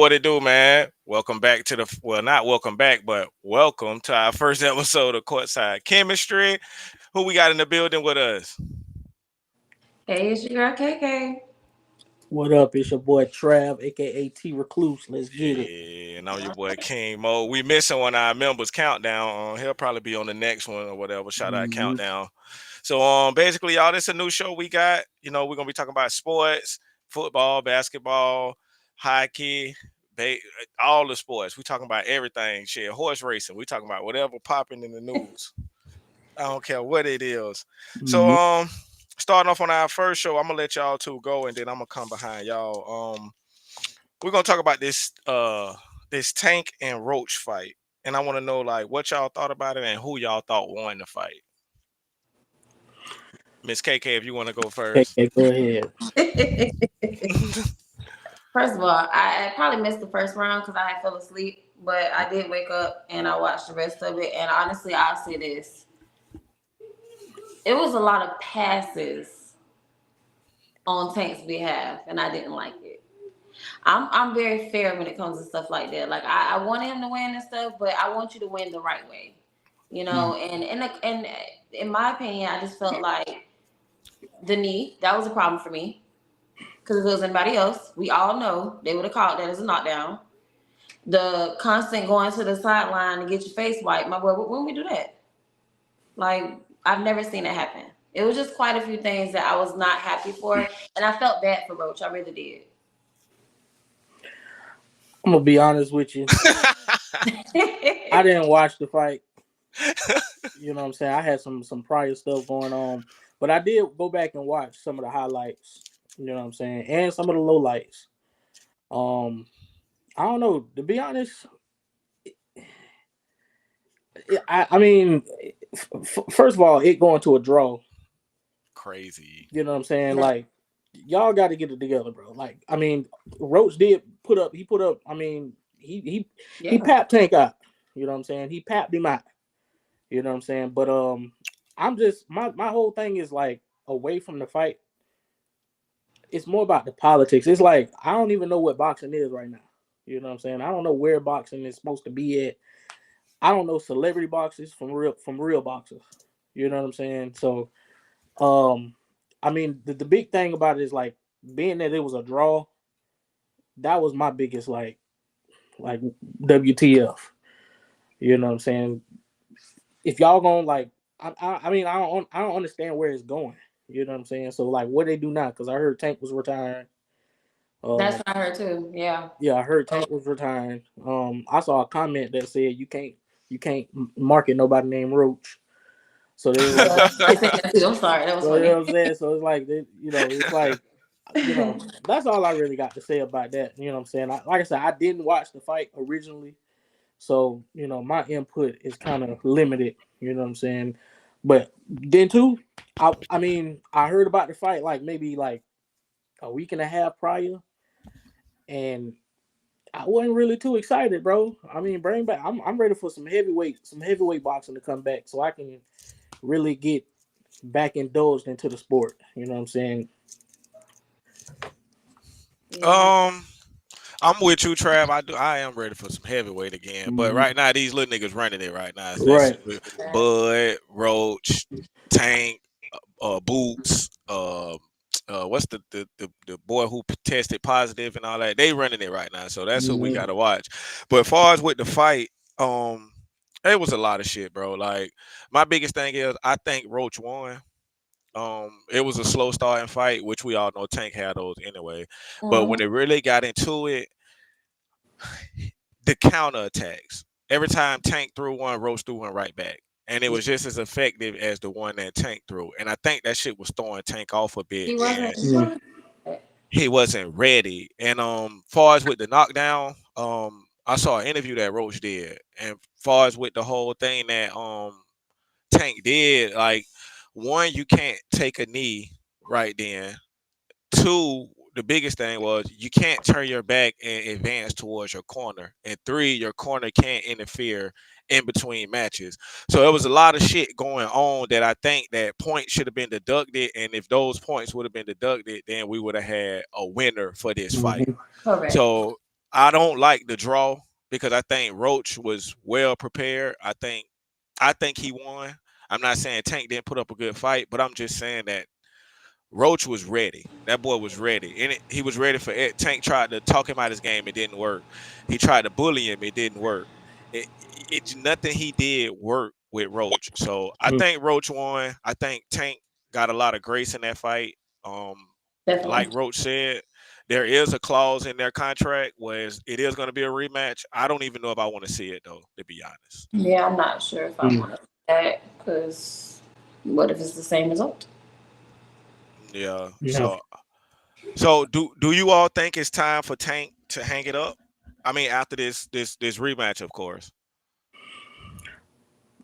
what it do, man? Welcome back to not welcome back, but welcome to our first episode of Courtside Chemistry. Who we got in the building with us? Hey, it's your girl KayKay. What up? It's your boy Trav, aka T Recluse. Let's get it. Yeah, and I'm your boy King Mo. We missing one of our members, CountDown. He'll probably be on the next one or whatever. Shout out hmm CountDown. So basically, y'all, this is a new show we got. We're gonna be talking about sports, football, basketball, hockey, ba- all the sports. We talking about everything. Shit, horse racing. We talking about whatever popping in the news. I don't care what it is. So hmm starting off on our first show, I'm gonna let y'all two go, and then I'm gonna come behind y'all. We're gonna talk about this Tank and Roach fight, and I want to know like what y'all thought about it and who y'all thought won the fight. Miss KK, if you want to go first. Okay, go ahead. First of all, I probably missed the first round because I had fell asleep, but I did wake up and I watched the rest of it. And honestly, I'll say this: it was a lot of passes on Tank's behalf, and I didn't like it. I'm very fair when it comes to stuff like that. Like I want him to win and stuff, but I want you to win the right way, you know. And in my opinion, I just felt like the knee that was a problem for me. Because if it was anybody else, we all know they would have called that as a knockdown. The constant going to the sideline to get your face wiped, my boy, when we do that? Like, I've never seen it happen. It was just quite a few things that I was not happy for, and I felt bad for Roach. I really did. I'm gonna be honest with you. I didn't watch the fight. You know what I'm saying? I had some prior stuff going on, but I did go back and watch some of the highlights. You know what I'm saying, and some of the lowlights. Um, I don't know. To be honest, I mean, first of all, it going to a draw. Crazy. You know what I'm saying? Like, y'all got to get it together, bro. Like, I mean, Roach did put up. He put up. I mean, he Yeah. papped Tank out. You know what I'm saying? He papped him out. You know what I'm saying? But I'm just my whole thing is like away from the fight. It's more about the politics. It's like I don't even know what boxing is right now. You know what I'm saying? I don't know where boxing is supposed to be at. I don't know celebrity boxers from real boxers. You know what I'm saying? So um I mean the big thing about it is like being that it was a draw, that was my biggest like WTF. You know what I'm saying? If y'all gonna like I mean I don't understand where it's going. You know what I'm saying? So like what they do now, because I heard Tank was retiring. That's Um what I heard too. Yeah. yeah, I heard Tank was retiring. I saw a comment that said you can't market nobody named Roach. So they was like, Yeah. I said that too. I'm sorry. That was so you know funny. what I'm saying. So it's like it's like that's all I really got to say about that. You know what I'm saying. Like I said, I didn't watch the fight originally, so my input is kind of limited. You know what I'm saying. But then too, I mean I heard about the fight like maybe like a week and a half prior, and I wasn't really too excited, bro. I mean, bring back. I'm ready for some heavyweight boxing to come back, so I can really get back indulged into the sport. You know what I'm saying? Yeah. um, I'm with you, Trav. I am ready for some heavyweight again. But hmm right now, these little niggas running it right now, especially Right. with Bud, Roach, Tank, Boots, what's the boy who tested positive and all that? They running it right now, so that's who we hmm gotta watch. But as far as with the fight, it was a lot of shit, bro. Like my biggest thing is I think Roach won. It was a slow starting fight, which we all know Tank had those anyway. But when Mhm. it really got into it, the counter attacks. Every time Tank threw one, Roach threw one right back. And it was just as effective as the one that Tank threw. And I think that shit was throwing Tank off a bit. He And wasn't. He hmm wasn't. he wasn't ready. And far as with the knockdown, I saw an interview that Roach did. And far as with the whole thing that Tank did, like one, you can't take a knee right then. Two, the biggest thing was you can't turn your back and advance towards your corner. And three, your corner can't interfere in between matches. So there was a lot of shit going on that I think that points should have been deducted. And if those points would have been deducted, then we would have had a winner for this fight. hmm Correct. So I don't like the draw because I think Roach was well prepared. I think he won. I'm not saying Tank didn't put up a good fight, but I'm just saying that Roach was ready. That boy was ready, and he was ready for it. Tank tried to talk him out his game. It didn't work. He tried to bully him. It didn't work. It nothing he did worked with Roach. So I Mm. think Roach won. I think Tank got a lot of grace in that fight. Um, like Definitely. Roach said, there is a clause in their contract where it is going to be a rematch. I don't even know if I want to see it though, to be honest. Yeah, I'm not sure if I Mm. want to do that because what if it's the same result? Yeah. No, So do you all think it's time for Tank to hang it up? I mean, after this rematch, of course.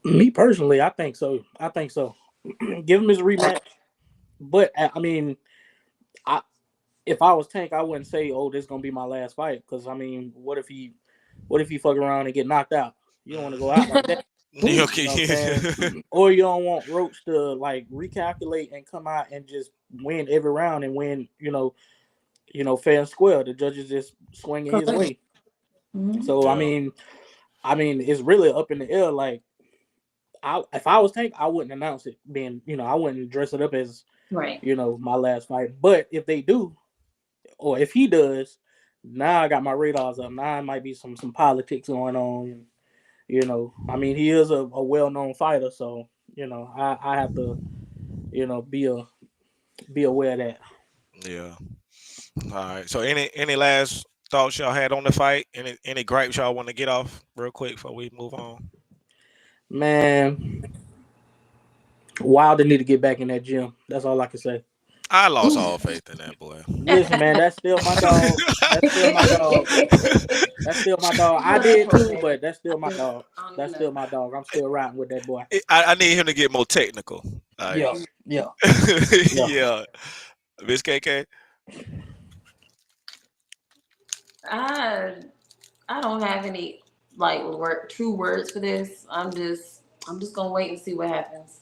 me personally, I think so. I think so. Give him his rematch, but I mean, I if I was Tank, I wouldn't say, "Oh, this is gonna be my last fight," because I mean, what if he fuck around and get knocked out? You don't want to go out like that. You You know what I'm okay? saying? Or you don't want Roach to like recalculate and come out and just win every round and win, fair and square. The judges just swinging his Correct. way. Mhm. So Yeah. it's really up in the air. Like, if I was Tank, I wouldn't announce it. I wouldn't dress it up as Right. my last fight. But if they do, or if he does, now I got my radars up. Now it might be some politics going on. I mean, he is a well known fighter, so I have to be aware of that. Yeah. All right. So any last thoughts y'all had on the fight? Any gripes y'all want to get off real quick before we move on? Man, Wilder need to get back in that gym. That's all I can say. I lost all faith in that boy. Listen, man, that's still my dog. That's still my dog. That's still my dog. I did too, but that's still my dog. I don't That's even know. still my dog. I'm still riding with that boy. I need him to get more technical. Like, Yeah, yeah, yeah. yeah, Miss KK. I I don't have any like true words for this. I'm just gonna wait and see what happens.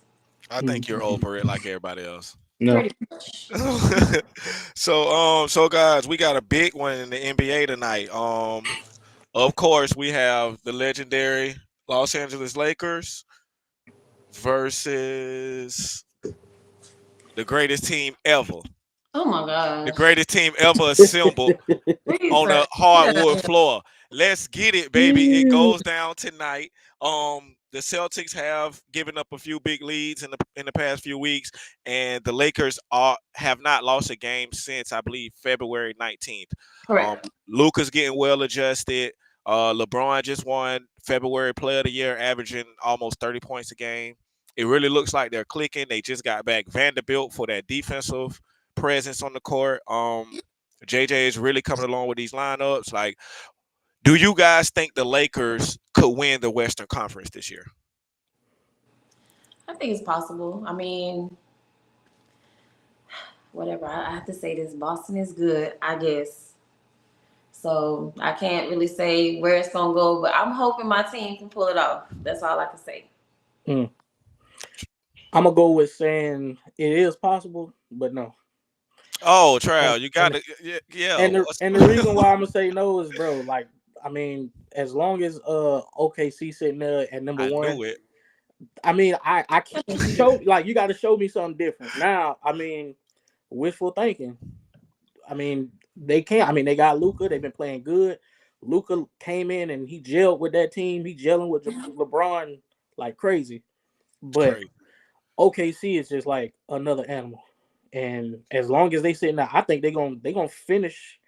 I think you're Mhm. over it like everybody else. No. Pretty much. So guys, we got a big one in the NBA tonight. Of course, we have the legendary Los Angeles Lakers versus the greatest team ever. Oh my The gosh. greatest team ever assembled Please, on Trav, the get out hardwood of here. floor. Let's get it, baby. It goes down tonight. The Celtics have given up a few big leads in the past few weeks, and the Lakers have not lost a game since I believe February 19th. Um, Correct. Luka's getting well adjusted. LeBron just won February Player of the Year, averaging almost 30 points a game. It really looks like they're clicking. They just got back Vanderbilt for that defensive presence on the court. JJ is really coming along with these lineups. Like, do you guys think the Lakers could win the Western Conference this year? I think it's possible. I mean, whatever. I have to say this. Boston is good, I guess. So I can't really say where it's gonna go, but I'm hoping my team can pull it off. That's all I can say. Mm. I'm gonna go with saying it is possible, but no. Oh, And Trav, you got and to, yeah. Yeah. and the reason why I'm gonna say no is, bro. Like, I mean, as long as OKC sitting there at number I one, knew it. I mean, I can't show, like, you got to show me something different. Now, I mean, wishful thinking. I mean, they can't. I mean, they got Luca. They've been playing good. Luca came in and he gelled with that team. He gelling with LeBron like crazy. But Crazy. OKC is just like another animal. And as long as they sitting there, I think they're gonna finish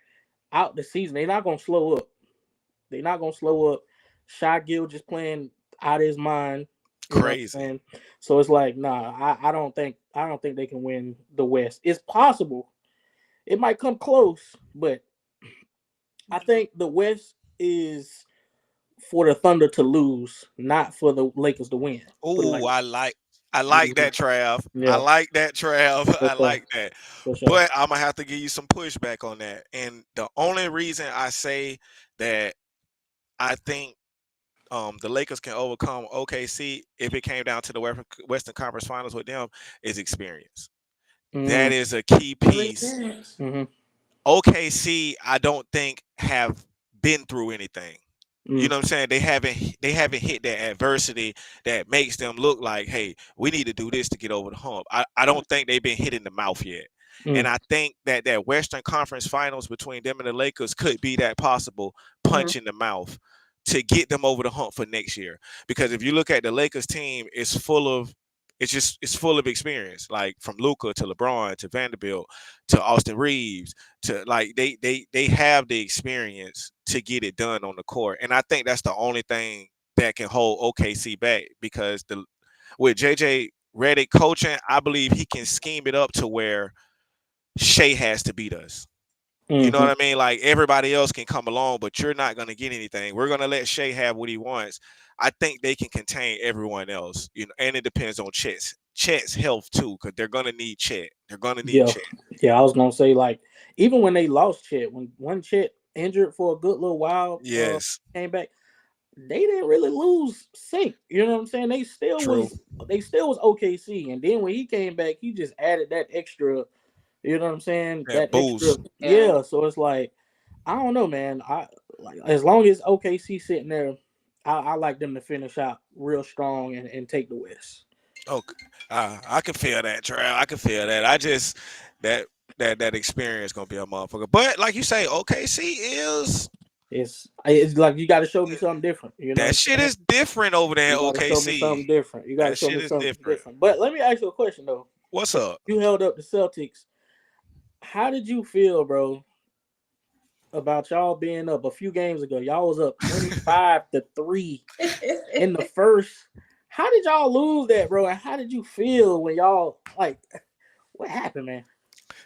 out the season. They're not gonna slow up. They're not gonna slow up. Shy Gill just playing out of his mind. You know what I'm Crazy. saying? So it's like, nah, I don't think they can win the West. It's possible. It might come close, but I think the West is for the Thunder to lose, not for the Lakers to win. Put it Oh, like that. I like Mhm. that, Trav. I Yeah, like that, Trav. for I sure, like that. for sure. But I'm gonna have to give you some pushback on that. And the only reason I say that I think the Lakers can overcome OKC if it came down to the Western Conference Finals with them is experience. Mm-hmm. That is a key Really piece. experience. Mm-hmm. OKC, I don't think have been through anything. You Mm, know what I'm saying? They haven't hit that adversity that makes them look like, hey, we need to do this to get over the hump. I don't think they've been hit in the mouth yet. And mm, I think that Western Conference Finals between them and the Lakers could be that possible Mhm. punch in the mouth to get them over the hump for next year. Because if you look at the Lakers team, it's full of experience, like from Luka to LeBron to Vanderbilt to Austin Reeves to like they have the experience to get it done on the court. And I think that's the only thing that can hold OKC back because the with JJ Redick coaching, I believe he can scheme it up to where Shea has to beat us. You know mm-hmm. what I mean? Like everybody else can come along, but you're not going to get anything. We're going to let Shea have what he wants. I think they can contain everyone else, and it depends on Chet's health too, because they're going to need Chet. They're going to need Yeah, Chet. yeah. I was gonna say like even when they lost Chet, when one Chet injured for a good little while, Yes, came back, they didn't really lose sync. You know what I'm saying? true. They still was OKC, and then when he came back, he just added that extra. You know what I'm saying? That That extra, boost. Yeah. yeah. So it's like I don't know, man. I like as long as OKC sitting there, I like them to finish out real strong and take the West. Okay, I can feel that, Trav. I can feel that. I just that that experience gonna be a motherfucker. But like you say, OKC is It's like you got to show me something different. You know what that I'm shit saying? is different over there You in got to show me OKC. something different. You got to That show shit me is something different. different. But let me ask you a question though. What's So up? you held up the Celtics. How did you feel, bro, about y'all being up a few games ago? Y'all was up 25-3 in the first. How did y'all lose that, bro? And how did you feel when y'all like what happened, man?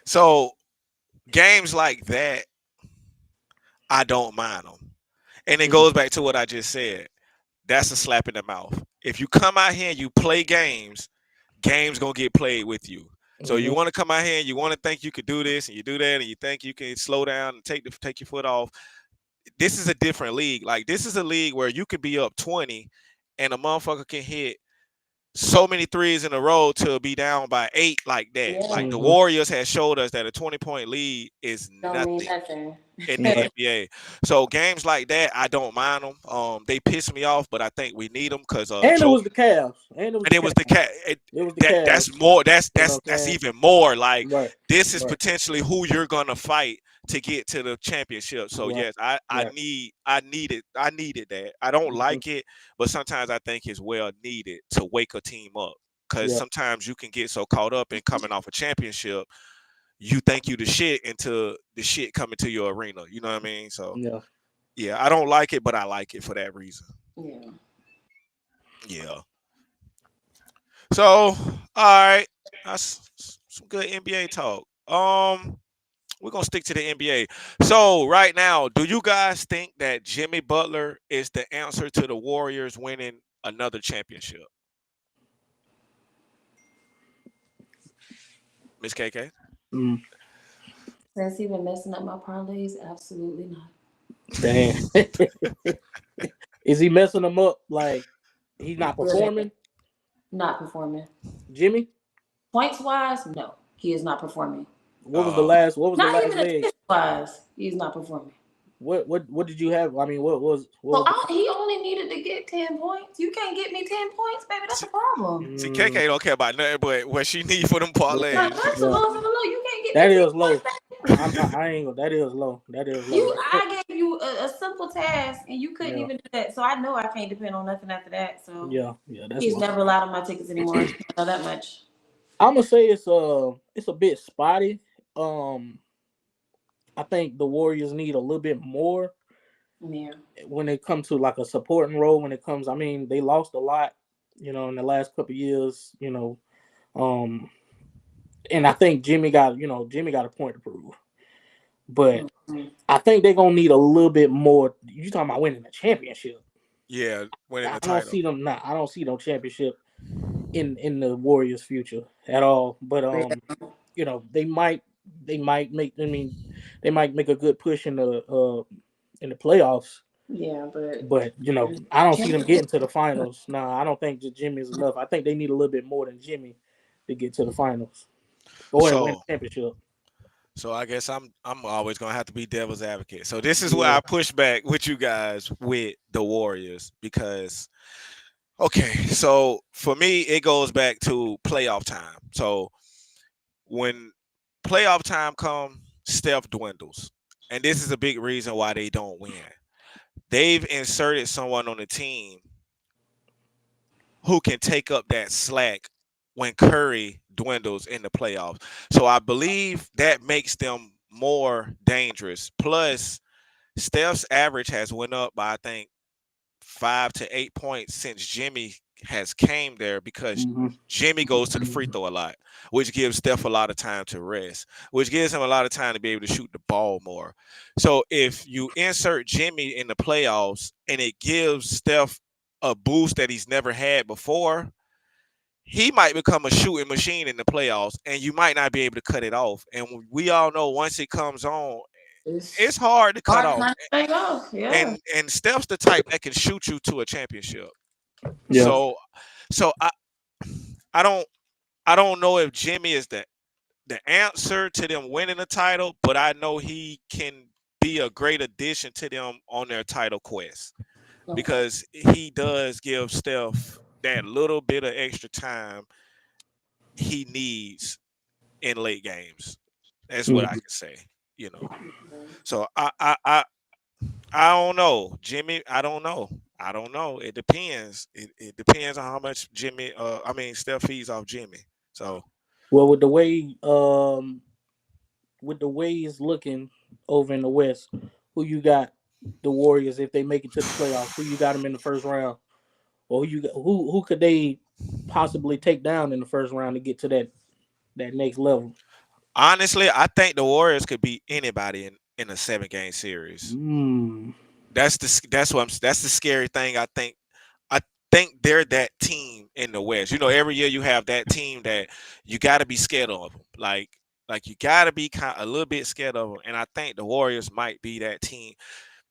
So games like that, I don't mind them, and it Mm, goes back to what I just said. That's a slap in the mouth. If you come out here and you play games gonna get played with you. So you mm-hmm, want to come out here and you want to think you could do this and you do that and you think you can slow down and take your foot off. This is a different league. Like this is a league where you could be up 20 and a motherfucker can hit so many threes in a row to be down by 8 like that. Yeah. Like the mm-hmm, Warriors has showed us that a 20-point lead is Don't mean nothing nothing. in the right. NBA. So games like that, I don't mind them. They piss me off, but I think we need them because And it Joe was the Cavs. And it was and the it was the Cavs. cat. It was the That's Cavs. more. That's You know that's what I'm that's saying? even more. Like Right. this is Right. potentially who you're gonna fight to get to the championship. So Right. yes, I Right. needed that. I don't Mm-hmm. like it, but sometimes I think it's well needed to wake a team up. Because Yeah. sometimes you can get so caught up in coming off a championship, you think you the shit until the shit coming to your arena. You know what I mean? So Yeah. yeah, I don't like it, but I like it for that reason. Yeah. Yeah. So, all right, that's some good NBA talk. We're gonna stick to the NBA. So, right now, do you guys think that Jimmy Butler is the answer to the Warriors winning another championship? Miss KK? Mm, Since he been messing up my parlays, absolutely not. damn. Is he messing them up? Like he's not Real bad. performing, Not performing. Jimmy? Points wise, no, he is not performing. What was the Uh, last? What was the Not last even leg? assist wise, he's not performing. What did you have? I mean, what So was the? he only needed to get 10 points. You can't get me 10 points, baby. That's see, a problem. see, Mm, KK don't care about nothing but what she need for them yeah, Now parlays. that's a yeah. little low. You can't get me That ten is points, low. baby. I ain't gonna. That is low. That is low. I gave you a simple task and you couldn't Yeah, even do that. So I know I can't depend on nothing after that. So yeah, yeah. That's he's low. never allowed on my tickets anymore. I know that much. I'm gonna say it's a bit spotty. Um, I think the Warriors need a little bit more Yeah. when it comes to like a supporting role. When it comes, I mean, they lost a lot, in the last couple of years. Um, and I think Jimmy got a point to prove. But Mhm. I think they're gonna need a little bit more. You talking about winning a championship? Yeah, winning I the don't title. see them not. I don't see no championship in the Warriors' future at all. But they might make. I mean, they might make a good push in the playoffs. Yeah, but But I don't see them getting to the finals. Nah, I don't think just Jimmy is enough. I think they need a little bit more than Jimmy to get to the finals or to win So, a championship. So I guess I'm always gonna have to be devil's advocate. So this is where Yeah. I push back with you guys with the Warriors because okay, so for me it goes back to playoff time. So when playoff time come, Steph dwindles. And this is a big reason why they don't win. They've inserted someone on the team who can take up that slack when Curry dwindles in the playoffs. So I believe that makes them more dangerous. Plus, Steph's average has went up by I think 5 to 8 points since Jimmy has came there because Hmm. Jimmy goes to the free throw a lot, which gives Steph a lot of time to rest, which gives him a lot of time to be able to shoot the ball more. So if you insert Jimmy in the playoffs and it gives Steph a boost that he's never had before, he might become a shooting machine in the playoffs, and you might not be able to cut it off. And we all know once it comes on, it's It's hard to cut hard to off. turn the thing off. Yeah. And Steph's the type that can shoot you to a championship. Yeah. So so I don't I don't know if Jimmy is the answer to them winning the title, but I know he can be a great addition to them on their title quest Okay. because he does give Steph that little bit of extra time he needs in late games. That's what I Mhm. can say, you know. So I don't know, Jimmy. I don't know. I don't know. It depends. It depends on how much Jimmy. I mean, Steph feeds off Jimmy. So Well, with the way it's looking over in the West, who you got the Warriors if they make it to the playoffs? Who you got them in the first round, or who could they possibly take down in the first round to get to that next level? honestly, I think the Warriors could beat anybody in a 7 game series. Mm. That's the scary thing. I think they're that team in the West. You know, every year you have that team that you got to be scared of them. Like you got to be kind a little bit scared of them. And I think the Warriors might be that team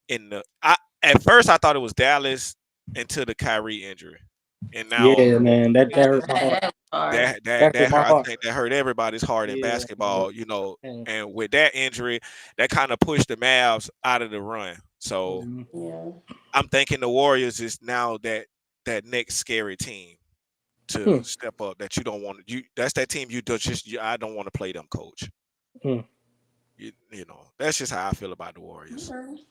in the. I At first I thought it was Dallas until the Kyrie injury, and now Yeah, man, that Yeah, hurt my heart. that was hard. That hurt that hurt. my I heart. think that hurt everybody's heart in Yeah, man. basketball. You know, Man. and with that injury, that kind of pushed the Mavs out of the run. So Mhm. Yeah. I'm thinking the Warriors is now that next scary team to Hmm. step up that you don't want to. You That's that team you do just. I don't want to play them, coach. Hmm. You know that's just how I feel about the Warriors. Okay.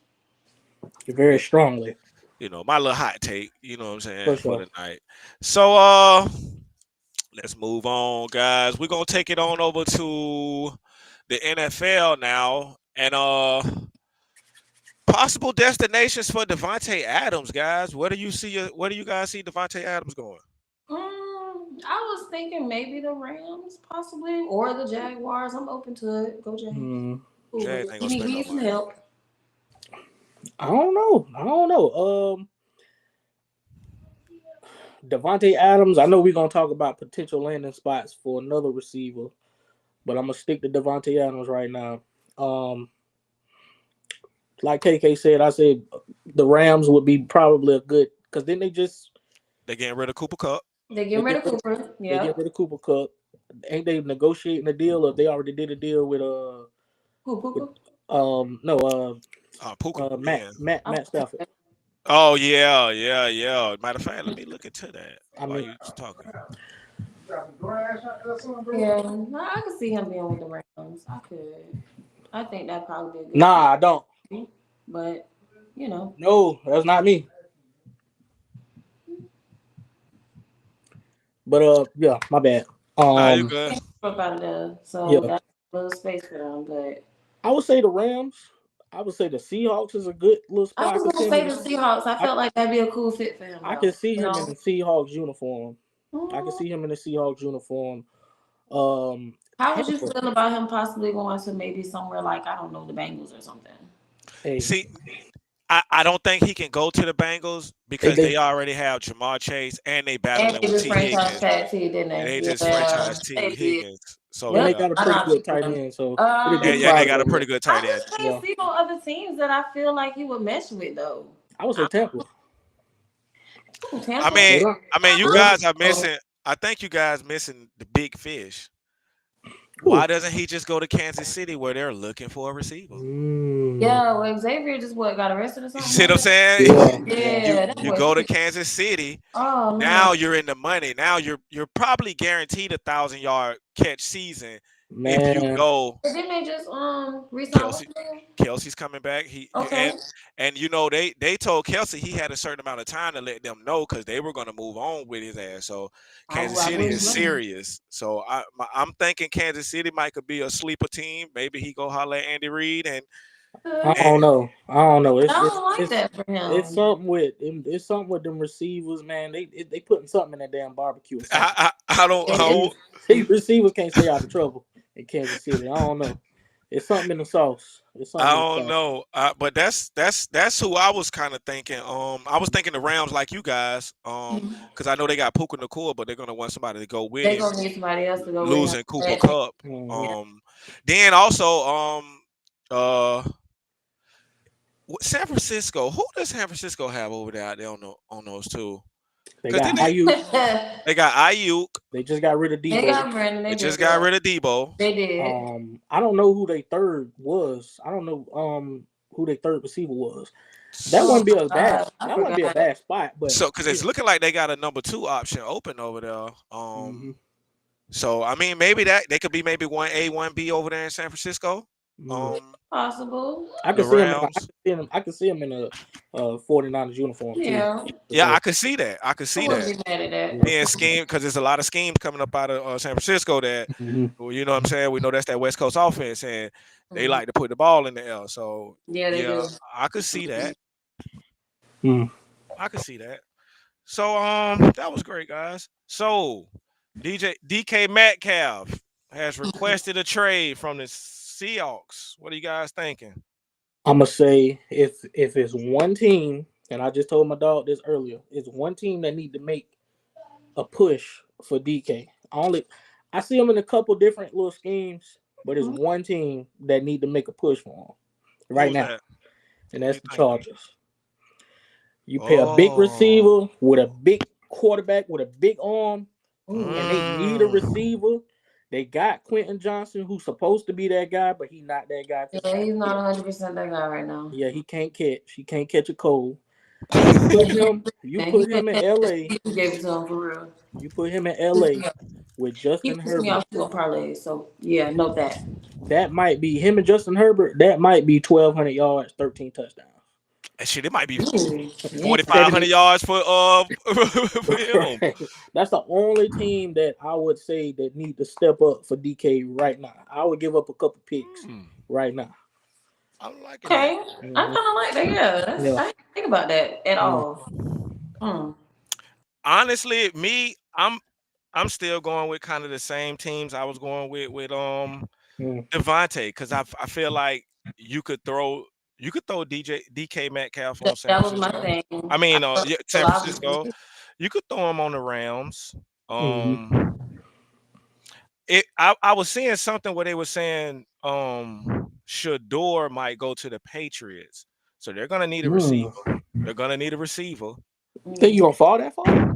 Very strongly, You know my little hot take. You know what I'm for saying for sure. the night. So let's move on, guys. We're gonna take it on over to the NFL now, and possible destinations for Devontae Adams, guys. Where do you guys see Devontae Adams going? I was thinking maybe the Rams, possibly, or the Jaguars. I'm open to it. Go Jags. Mm. Cool with Jags it. ain't Give gonna me, spend give no me some money. help. I don't know. Devontae Adams. I know we're gonna talk about potential landing spots for another receiver, but I'm gonna stick to Devontae Adams right now. Um, like KK said, I said the Rams would be probably a good because then They getting rid of Cooper Cup. They they getting rid get of rid of, Cooper. they get Yep. rid of Cooper Cup. Ain't they negotiating a deal, or they already did a deal Who with Puka? no Puka. Matt Yeah. Matt I'm Matt Stafford. Oh yeah, yeah, yeah. Matter of fact, let me look into that I while mean, you talking. yeah. No, I could see him being with the Rams. I could. I think that'd probably be a good nah, I don't. fit. But you know, No, that's not me. But yeah, my bad. Nah, you Um, good. up out of there. So yeah, that's a little space for them. But I would say the Rams. I would say the Seahawks is a good little I spot. I was could see gonna him say in the the, Seahawks. I I, felt like that'd be a cool fit for him I can though. see You him in know. the Seahawks uniform. I can Mm. see him in the Seahawks uniform. Um, How would you Tampa. feel about him possibly going to maybe somewhere like I don't know the Bengals or something? Hey, See, I don't think he can go to the Bengals because they they already have Jamar Chase and they And battling they with just T franchise Higgins. tag T, didn't And they? they just Yeah, franchise T they did. Higgins. So and they Yep, yeah, got a I know pretty what good you're tight saying. end, so it'll be and they crowded got a over pretty there. good tight I end. just can't Yeah, see no other teams that I feel like he would mesh with though. I would say Tampa. Ooh, I Tampa. mean, Yeah. I mean, you Yeah. guys are missing. I think you guys missing the big fish. Why doesn't he just go to Kansas City where they're looking for a receiver? Yeah, well, Xavier just got arrested or You something see what I'm like that. saying? You Yeah, that you boy go to tripping. Kansas City. Oh man. Now you're in the money. Now you're probably guaranteed 1,000 yard catch season if you Man, go. But didn't they just resign Kelsey with him? Kelsey's coming back. Okay. And you know they told Kelsey he had a certain amount of time to let them know because they were going to move on with his ass. So Kansas I City believe is him. serious. So I'm thinking Kansas City might could be a sleeper team. Maybe he go holler at Andy Reid I I don't and know. I don't know. don't like that for It's him. something with it's something with them receivers, man. They putting something in that damn barbecue or something. I don't I It, don't These receivers can't stay out of trouble in Kansas City. I don't know. It's something in the sauce. It's I something in the don't sauce. know, but that's who I was kind of thinking. I was thinking the Rams like you guys, because I know they got Puka Nakua, but they're gonna want somebody to go with they him, gonna need somebody else to go with him. losing Cooper But, Cup. Mm. yeah. Then also, uh, San Francisco. Who does San Francisco have over there out there on those two? They Because got then Ayuk. they got Ayuk. They just got rid of they Debo. got Brandon. They They just did got that. rid of Debo. They did. I don't know who they third was. I don't know who their third receiver was. That Oh wouldn't be my a bad God, I that wouldn't be a forgot. bad spot, but So because yeah. it's looking like they got a number two option open over there. Mm-hmm. So I mean, maybe that they could be maybe 1A, 1B over there in San Francisco. Mm. Um, Possible. I can the see him in Rams. I can see him in a 49ers uniform too. Yeah, For Yeah, sure. I could see that. I could I see wouldn't that be mad at that. Yeah. being scheme because there's a lot of schemes coming up out of San Francisco that, Mm-hmm. well, you know what I'm saying. We know that's that West Coast offense, and they Mhm. like to put the ball in the air. So Yeah, they yeah, do. I could see that. Mm. I could see that. So that was great, guys. So DK Metcalf has requested a trade from the Seahawks. What are you guys thinking? I'm gonna say if it's one team, and I just told my dog this earlier, it's one team that need to make a push for DK. I see him in a couple different little schemes, but it's Mhm. one team that need to make a push for him right Who's now, that? and Who that's you the think? Chargers. You pay a big Oh. receiver with a big quarterback with a big arm, and they need a Mm. receiver. They got Quentin Johnson, who's supposed to be that guy, but he's not that guy because he Yeah, can't he's not catch. 100% that guy right now. Yeah, he can't catch. He can't catch a cold. You put him. You And he put been him in just L.A. people gave it to him for real. You put him in L.A. with He Justin pissed me Herbert. off too on parlays, so yeah, note that. That might be him and Justin Herbert. That might be 1,200 yards, 13 touchdowns. And shit, it might be Yeah. 4,500 yards for for him. That's the only team that I would say that need to step up for DK right now. I would give up a couple picks Hmm, right now. I'm liking that. Okay, I Hmm. kind of like that. Yeah, Yeah, I didn't think about that at yeah. all. Mm. Honestly, I'm still going with kind of the same teams I was going with Mm. Devontae because I feel like you could throw DK Metcalf on San That was my Francisco. thing. I I mean, thought yeah, well, San Francisco. obviously. You could throw him on the Rams. Hmm. I was seeing something where they were saying Shador might go to the Patriots, so they're gonna need a Mm. receiver. They're gonna need a receiver. Think you Mm. gonna fall that far?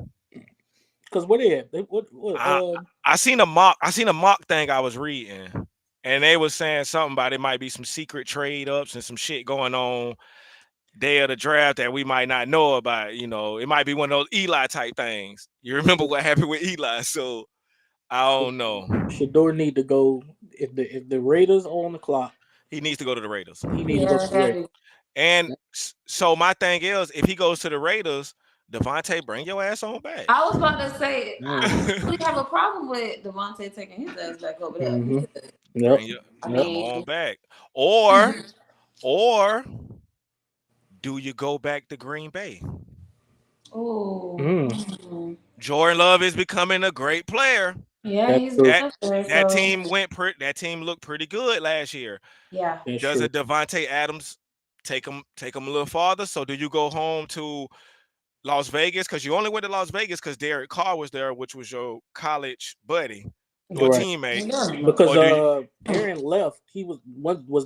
Because what they have? What I I seen a mock thing I was reading, and they was saying something about it might be some secret trade ups and some shit going on day of the draft that we might not know about. You know, it might be one of those Eli type things. You remember what happened with Eli, so I don't know. Shador need to go if the Raiders are on the clock, He needs to go to the Raiders. he need to go Yeah, to the Raiders. And so my thing is, if he goes to the Raiders, Devontae, bring your ass on back. I was about to say I Mm. don't really have a problem with Devontae taking his ass back over there. Hmm. Yep. bring your I Yep. Come on mean, back. Or do you go back to Green Bay? oh, Mm. Jordan Love is becoming a great player. yeah, That's he's true. That good there. that So team that team looked pretty good last year. yeah, That's Does a true. Devontae Adams take him a little farther? So do you go home to Las Vegas? Because you only went to Las Vegas because Derek Carr was there, which was your college buddy or Right. teammate. Because Or do you Aaron left. He was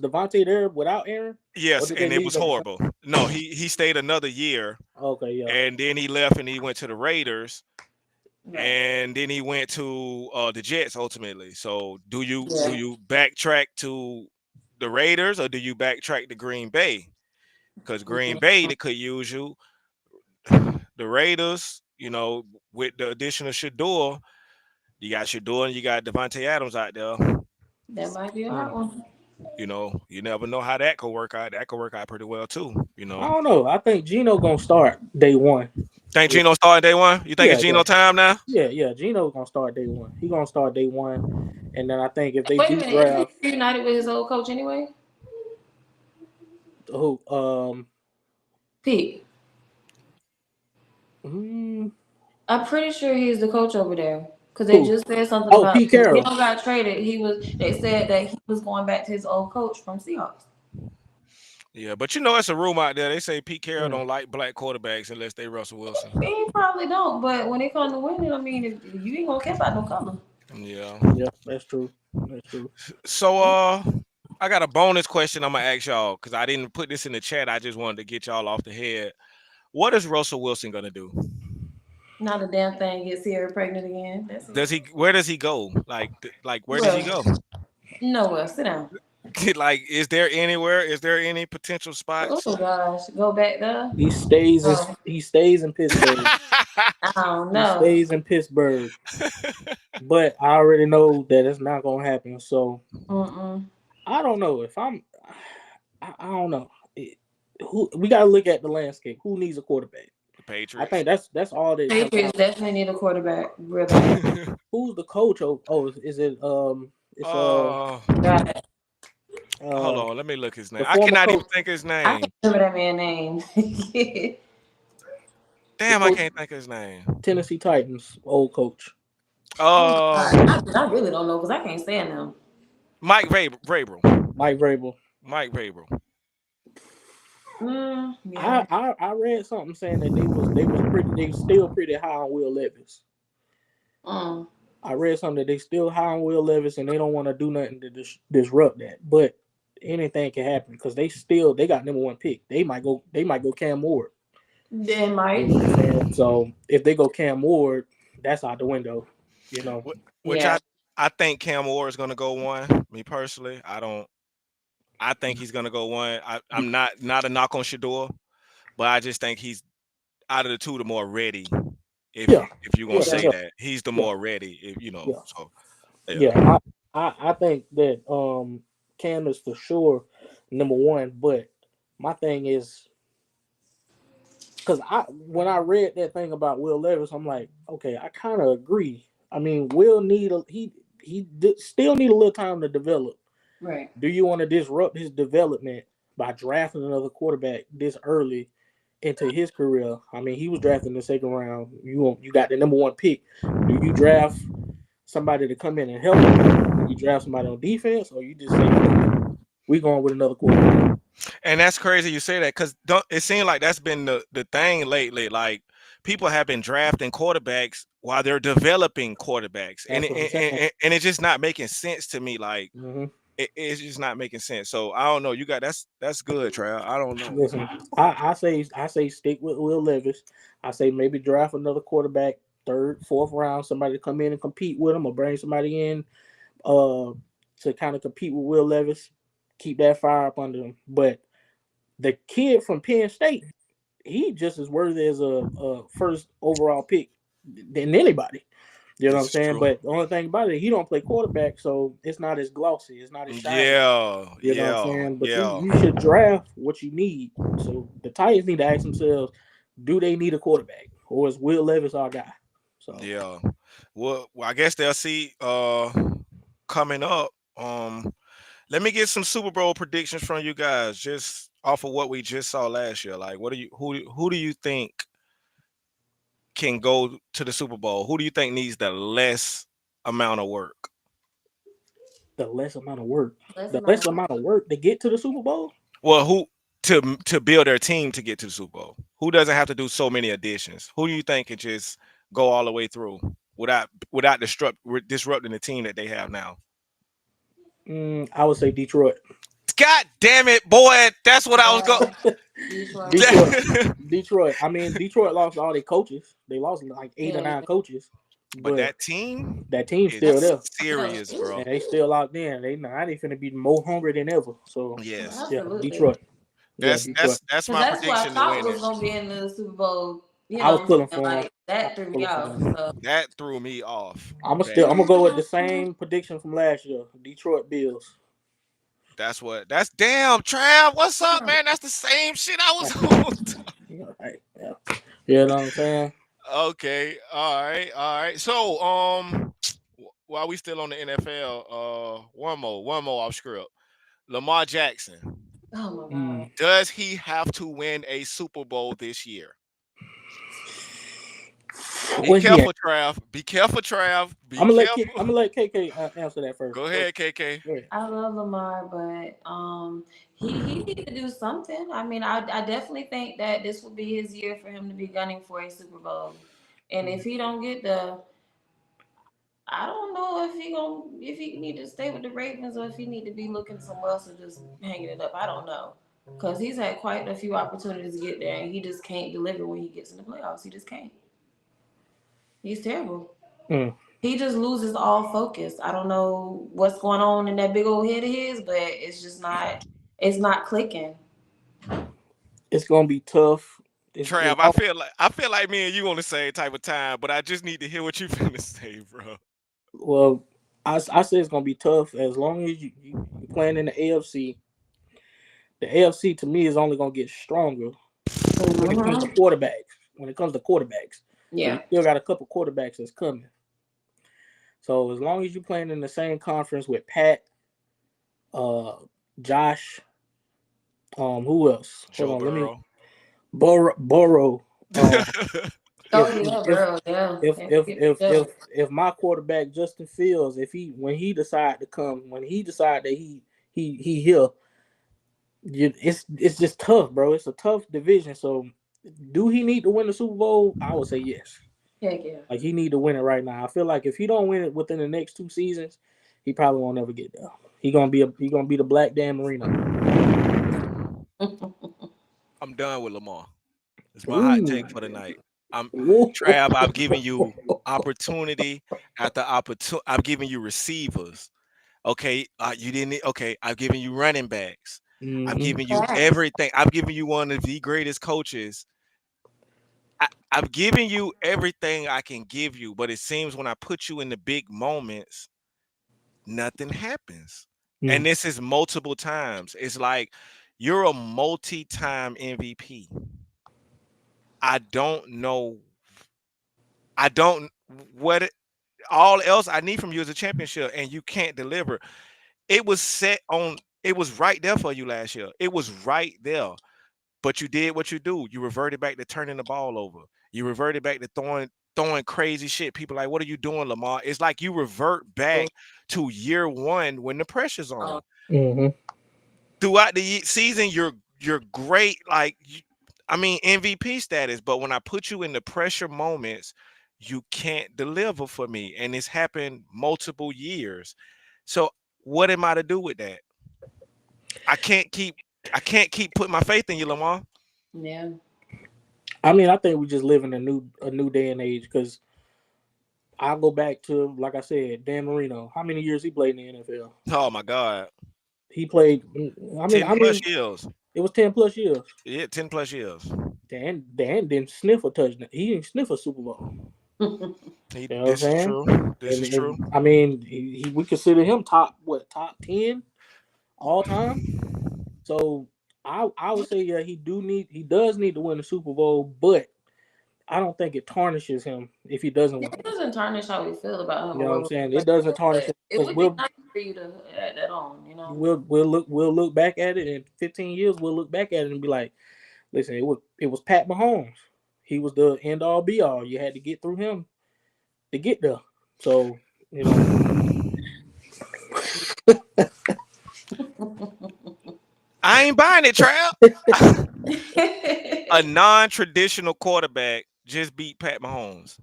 Devontae there without Aaron, or Yes, did they and it leave was at the same? horrible. No, he stayed another year Okay, yeah. and then he left and he went to the Raiders. Right. and then he went to the Jets ultimately. So do Yeah. you backtrack to the Raiders or do you backtrack to Green Bay? Because Green Bay they could use you. The Raiders, with the addition of Shador, you got Shador and you got Devontae Adams out there. That might be a hard one. You never know how that could work out. That could work out pretty well too. I don't know. I think Gino gonna start day one. Think With, Gino starting day one? You think it's yeah, yeah, Gino time now? yeah. Gino's gonna start day one. He gonna start day one, and then I think if they Wait a do minute, is draft he reunited with his old coach anyway? who Pete. mm, I'm pretty sure he's the coach over there. Cause they who just said something oh about Pete when Carroll. Gino got traded. They said that he was going back to his old coach from Seahawks. Yeah, but it's a rumor out there. They say Pete Carroll Mm. don't like black quarterbacks unless they Russell Wilson. He probably don't, but when it comes to winning, I mean, if you ain't gonna care about no color. Yeah. Yeah, that's true. That's true. So I got a bonus question I'm gonna ask y'all because I didn't put this in the chat. I just wanted to get y'all off the head. What is Russell Wilson gonna do? Not a damn thing gets Sierra pregnant again. That's it. Where does he go? Like where does he Well, go? nowhere. Sit down. Like is there any potential Oh spots? gosh, go back there. He stays in Oh, he stays in Pittsburgh. I don't He know. stays in Pittsburgh. But I already know that it's not gonna happen. So Mm-mm. I don't know if I don't know. Who we gotta look at the landscape. Who needs a quarterback? The I think Patriots. that's all that it comes down Patriots to. definitely need a quarterback, real bad. Who's the coach? Oh, is it it's uh Got it. Hold uh on, let me look his name. the I former cannot even coach, think his I can't name. remember that man's name. the Damn, I coach can't think of his name. Tennessee Titans old coach. Oh Uh, God, I really don't know because I can't stand them. Mike Vrabel. Mike Vrabel. Mike Vrabel. Yeah. I read something saying that they still pretty high on Will Levis. Mm. I read something that they still high on Will Levis and they don't want to do nothing to disrupt that. But anything can happen because they got number one pick. They might go Cam Ward. They You might. know what I'm saying? So if they go Cam Ward, that's out the window. You know. Which Yeah. I think Cam Ward is gonna go one. Me personally, I don't. I think he's gonna go one. I'm not a knock on Shador, but I just think he's out of the two the more ready. If Yeah. if you're gonna Yeah. say Yeah. that he's the Yeah. more ready, if you know. Yeah. So yeah, Yeah. I think that Cam is for sure number one. But my thing is because I when I read that thing about Will Levis, I'm like, okay, I kind of agree. I mean, Will need a still need a little time to develop. Right. Do you want to disrupt his development by drafting another quarterback this early into his career? I mean, he was drafted in the second round. You got the number one pick. Do you draft somebody to come in and help him? Do you draft somebody on defense, or you just say, "Fuck it, we going with another quarterback"? and that's crazy you say that because it seems like that's been the thing lately. Like people have been drafting quarterbacks while they're developing quarterbacks, and That's what I'm saying. and it's just not making sense to me. Like Hmm. it's just not making sense. So I don't know. You got that's good, Trav. I don't know. Listen, I say stick with Will Levis. I say maybe draft another quarterback, third, fourth round, somebody to come in and compete with him, or bring somebody in uh to kind of compete with Will Levis, keep that fire up under him. But the kid from Penn State, he just as worthy as a first overall pick than anybody. You know what This I'm is saying? true. But the only thing about it, he don't play quarterback, so it's not as glossy, it's not as shiny. Yeah, You know what I'm yeah, saying? But yeah, you should draft what you need. So the Titans need to ask themselves, do they need a quarterback? Or is Will Levis our guy? So yeah. Well, I guess they'll see. Coming up. Let me get some Super Bowl predictions from you guys, just off of what we just saw last year. Like, what do you who do you think can go to the Super Bowl? Who do you think needs the less amount of work? the less amount of work. Less The amount less of work. amount of work to get to the Super Bowl? Well, who to build their team to get to the Super Bowl? Who doesn't have to do so many additions? Who do you think can just go all the way through without disrupting the team that they have now? I would say Detroit. God damn it, boy! That's what I was going. Detroit. Detroit. Detroit. I mean, Detroit lost all their coaches. They lost like eight or Yeah, nine coaches. But but that team that team's is still That's there, serious, true. and bro. they still locked in. They finna be more hungry than ever. So Yes, yeah, Absolutely. Detroit. Yeah, that's Detroit. that's that's Because my that's who I prediction to thought win was it. gonna be in the Super Bowl. You I know was what I'm pulling saying? for him. Like I was that threw me pulling for off. them. So That threw me off I'm bad. gonna go with the same prediction from last year. Detroit Bills. That's damn Trav. What's up, man? That's the same shit I was on. Yeah, right. Yeah. You know what I'm saying? Okay, all right. So, while we still on the NFL, one more off script. Lamar Jackson, oh my god. Mm. does he have to win a Super Bowl this year? Be Where he at? careful, Trav. Be careful, Trav. Be I'm careful. gonna let KK answer that first. Go ahead, KK. Go ahead. I love Lamar, but he needs to do something. I mean, I definitely think that this will be his year for him to be gunning for a Super Bowl. And if he don't get I don't know if he need to stay with the Ravens or if he need to be looking somewhere else and just hanging it up. I don't know. Because he's had quite a few opportunities to get there and he just can't deliver when he gets in the playoffs. He just can't. He's terrible. Mm. He just loses all focus. I don't know what's going on in that big old head of his, but it's not clicking. It's gonna be tough. Trav, I feel like me and you on the same type of time, but I just need to hear what you finna say, bro. Well, I say it's gonna be tough as long as you playing in the AFC. The AFC to me is only gonna get stronger when it comes to Mm-hmm. quarterbacks. When it comes to quarterbacks, because you Yeah. still got a couple quarterbacks that's coming. So as long as you're playing in the same conference with Pat, uh, Josh, who else? Hold Joe on, let me Burrow. Burrow. Um, Oh if yeah, if bro. Yeah. if If if he gets if picked if up. if my quarterback Justin Fields, if he when he decide to come, when he decide that he here, it's just tough, bro. It's a tough division. So, do he need to win the Super Bowl? I would say yes. Heck yeah. Like he need to win it right now. I feel like if he don't win it within the next 2 seasons, he probably won't ever get there. He gonna be the Black Dan Marino. I'm done with Lamar. It's my hot Ooh. take for the night. I'm Ooh. Trav. I've given you opportunity after opportunity. I've given you receivers. Okay, you didn't. Okay, I've given you running backs. I've Hmm. given you Facts. everything. I've given you one of the greatest coaches. I've given you everything I can give you, but it seems when I put you in the big moments, nothing happens. And Mm. this is multiple times. It's like you're a multi-time MVP. I don't know. I don't what all else I need from you is a championship, and you can't deliver. It was set on. It was right there for you last year. It was right there. But you did what you do. You reverted back to turning the ball over. You reverted back to throwing crazy shit. People like, what are you doing, Lamar? It's like you revert back to year one when the pressure's on. Hmm. Throughout the season, you're great. Like, I mean, MVP status. But when I put you in the pressure moments, you can't deliver for me, and it's happened multiple years. So, what am I to do with that? I can't keep. I can't keep putting my faith in you, Lamar. Yeah. I mean, I think we just live in a new day and age because I'll go back to like I said, Dan Marino. How many years he played in the NFL? Oh my God. He played. I mean, 10 I plus mean, years. it was 10 plus years. Yeah, 10 plus years. Dan didn't sniff a touchdown. He didn't sniff a Super Bowl. You know what I'm This is saying? true. This is true. And I mean, we consider him top 10 all time. So I would say yeah, he does need to win the Super Bowl, but I don't think it tarnishes him if he doesn't win It it. doesn't tarnish how we feel about him You or know what I'm what we saying? It expect, doesn't tarnish but him it because would be nice for you to add that on, you know? we'll look back at it in 15 years. We'll look back at it and be like, listen, it was Pat Mahomes. He was the end all be all. You had to get through him to get there. So you know, I ain't buying it, Trav. A non-traditional quarterback just beat Pat Mahomes.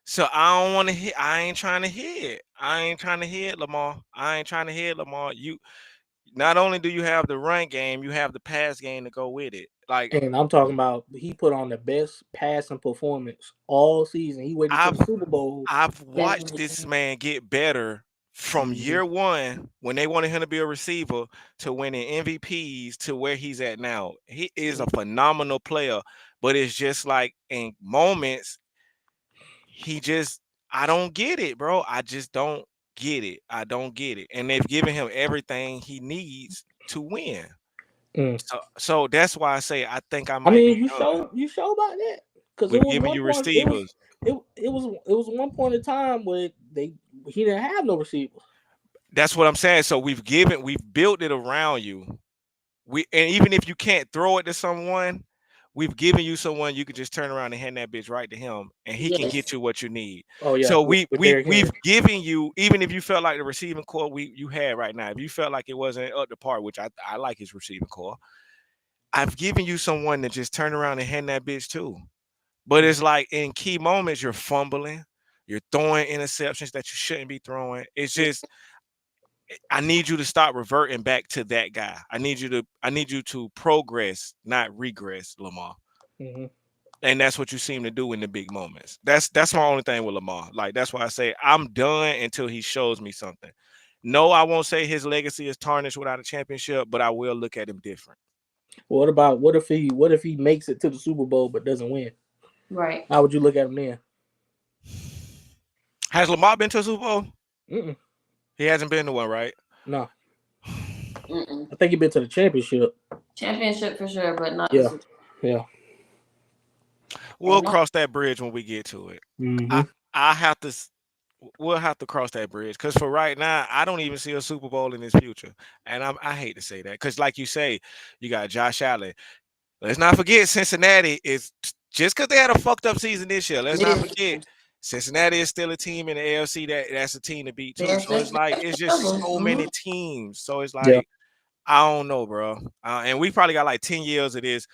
So I don't want to hear. I ain't trying to hear it. I ain't trying to hear it, Lamar. I ain't trying to hear it, Lamar. You not only do you have the run game, you have the pass game to go with it. Like And I'm talking about he put on the best passing performance all season. He waited till I've the Super Bowl. I've Yeah. watched this man get better from Mhm. year one when they wanted him to be a receiver to winning MVPs to where he's at now. He is a phenomenal player, but it's just like in moments he just I don't get it, bro. I just don't get it. I don't get it. And they've given him everything he needs to win. Mm. So that's why I say I think I I might mean, be done. you show about that because it We've was given one you point. receivers. It was one point in time where he didn't have no receivers. That's what I'm saying. So we've built it around you. And even if you can't throw it to someone, we've given you someone you can just turn around and hand that bitch right to him, and he can Yes. get you what you need. Oh yeah, So with Derrick we've Henry. given you, even if you felt like the receiving core you had right now, if you felt like it wasn't up to par, which I like his receiving core, I've given you someone to just turn around and hand that bitch to. But it's like in key moments, you're fumbling, you're throwing interceptions that you shouldn't be throwing. It's just I need you to stop reverting back to that guy. I need you to progress, not regress, Lamar. Mm-hmm. And that's what you seem to do in the big moments. That's my only thing with Lamar. Like that's why I say I'm done until he shows me something. No, I won't say his legacy is tarnished without a championship, but I will look at him different. What if he makes it to the Super Bowl but doesn't win? Right. How would you look at him then? Has Lamar been to a Super Bowl? Mm-mm. He hasn't been to one, right? No, Mm-mm. I think he been to the championship. Championship for sure, but not the Yeah, Super. yeah. We'll cross that bridge when we get to it. I Mm-hmm. I have to we'll have to cross that bridge because for right now, I don't even see a Super Bowl in his future, and I hate to say that because, like you say, you got Josh Allen. Let's not forget Cincinnati is just because they had a fucked up season this year. Let's not forget Yeah. Cincinnati is still a team in the AFC that's a team to beat too. They're So it's like it's just so Mm-hmm. many teams. So it's Yeah, like I don't know, bro. And we probably got like 10 years of this.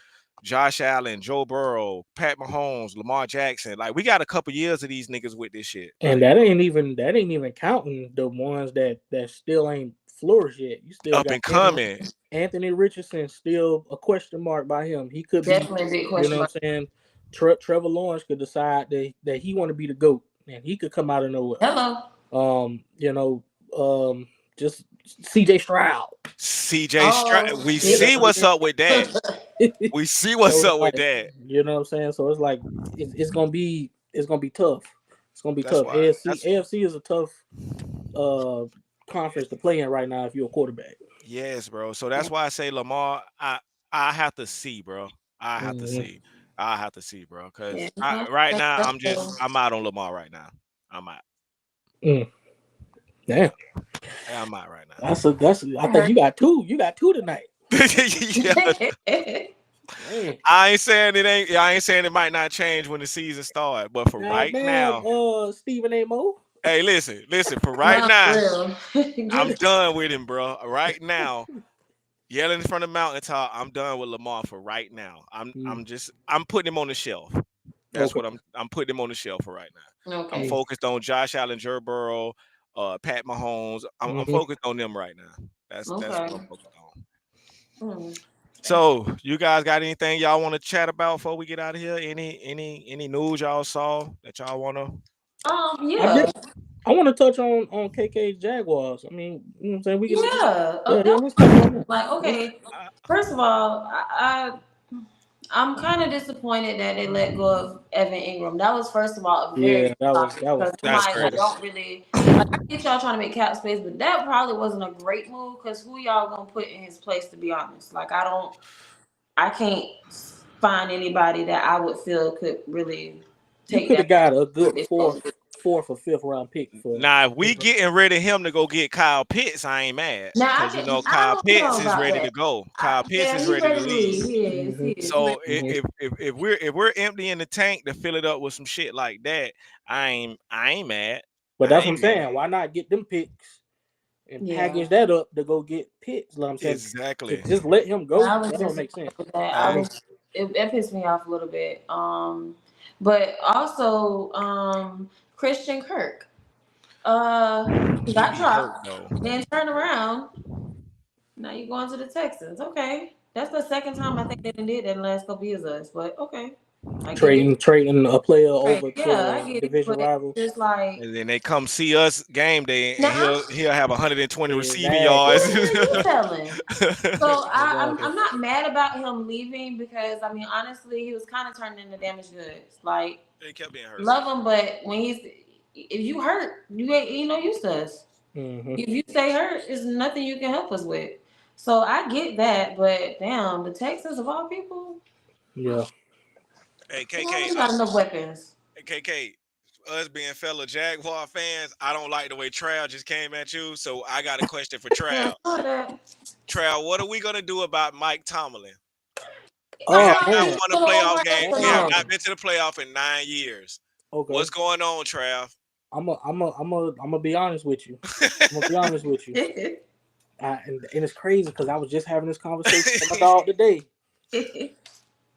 Josh Allen, Joe Burrow, Pat Mahomes, Lamar Jackson. Like we got a couple years of these niggas with this shit. and Like that ain't even counting the ones that still ain't flourished yet. You still up got and coming. Anthony Richardson still a question mark by him. He could be, Definitely a big you know question what mark. I'm saying. Trevor Lawrence could decide that he want to be the GOAT, and he could come out of nowhere. Hello. You know, just C.J. Stroud. CJ Oh Stroud. We You know see shit. what what's up with that. I'm saying? We see what's So it's up with like, that. you know what I'm saying. So it's like it's gonna be tough. It's gonna be That's tough. why. AFC is a tough uh conference to play in right now if you're a quarterback. Yes, bro. So that's why I say Lamar. I have to see, bro. I have to Mm-hmm. see. I have to see, bro. Yeah. Because right now So, I'm out on Lamar right now. I'm out. Mm. Damn, I'm out right now. that's. I think hurt. you got two tonight. Yeah, Hey, I ain't saying it ain't. I ain't saying it might not change when the season starts. But for right goddamn, now, Stephen A. Mo. hey, listen. For right No, now, for I'm real. done with him, bro. Right now, yelling from the mountaintop. I'm done with Lamar for right now. Mm, I'm putting him on the shelf. That's okay. what I'm putting him on the shelf for right now. I'm Okay. Mm, focused on Josh Allen, Joe Burrow, Pat Mahomes. I'm mm-hmm. focused on them right now. That's what I'm Okay. focused on. Hmm. So you guys got anything y'all want to chat about before we get out of here? Any news y'all saw that y'all want to? I did. Yeah. I want to touch on KK's Jaguars. I mean, you know what I'm saying. We can. Yeah. Yeah. Let's touch on that. Like, Yeah. okay. First of all, I'm kind of disappointed that they let go of Evan Ingram. That was, first of all, a very Yeah, big topic that was because tough. That's somebody That who crazy. was don't really like, I get y'all trying to make cap space, but that probably wasn't a great move because who y'all gonna put in his place? To be honest, like I can't find anybody that I would feel could really you take could that have got a good responsibility. fourth or fifth round pick for Now, if we Ingram. getting rid of him to go get Kyle Pitts, I ain't mad Now because I Kyle don't Pitts know is about ready that. to go. Kyle Pitts Yeah, is he's ready to ready to leave. leave. He is. Mm-hmm. He is. He ready. So if we're emptying the tank to fill it up with some shit like that, I ain't mad. But I that's what I'm ain't mad. saying. Why not get them picks and Yeah. package that up to go get picks? Like I'm saying, Exactly. just let him Yeah, go. I was That don't make sense. disappointed with that. To I Hey, me. was it pissed me off a little bit. But also Christian Kirk. He he got be hurt dropped though. and then turned around. Now you going to the Texans. Okay. That's the second time I think they done did that in the last couple years of us. But okay, I get it. Trading a player Right. over Yeah, to I get it. division But rivals. it's like And then they come see us game day, and now, he'll have 120 receiving Exactly. what yards. the hell you telling? So I'm Exactly. not mad about him leaving because I mean honestly he was kind of turning into damaged goods. Like He kept being hurt. love him, but when he's if you hurt, you ain't no use to us. Mm-hmm. If you stay hurt, there's nothing you can help us with. So I get that, but damn, the Texans of all people, Yeah. Hey we KK, already got enough weapons. KK, us being fellow Jaguar fans, I don't like the way Trav just came at you. So I got a question for Yeah, Trav. fuck that. Trav, what are we gonna do about Mike Tomlin? We Oh have not man. He's won a still playoff over game. at We have Oh, not been to the playoff in 9 years. okay. What's going on, Trav? I'm gonna be honest with you. I'm gonna be honest with you. And it's crazy because I was just having this conversation with my dog today.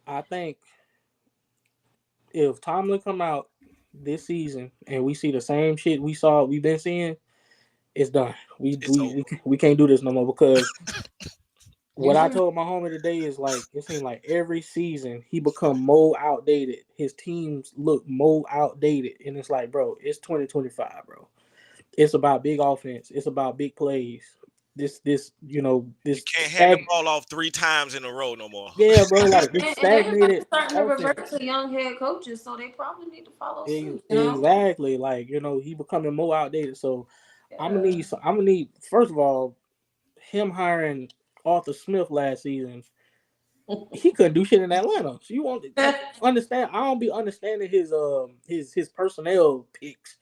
I think if Tomlin come out this season and we see the same shit we've been seeing, it's done. We It's we over. we can't do this no more because what I Mhm. told my homie today is like it seemed like every season he become more outdated. His teams look more outdated, and it's like, bro, it's 2025, bro. It's about big offense. It's about big plays. This You this can't hand the stag. ball off 3 times in a row no more. Yeah, bro, like this And everybody's stagnated starting to offense. revert to young head coaches, so they probably need to follow suit. You know? Exactly, like he becoming more outdated. So Yeah. I'm gonna need first of all him hiring Arthur Smith last season. He couldn't do shit in Atlanta. So you want like understand? I don't be understanding his personnel picks.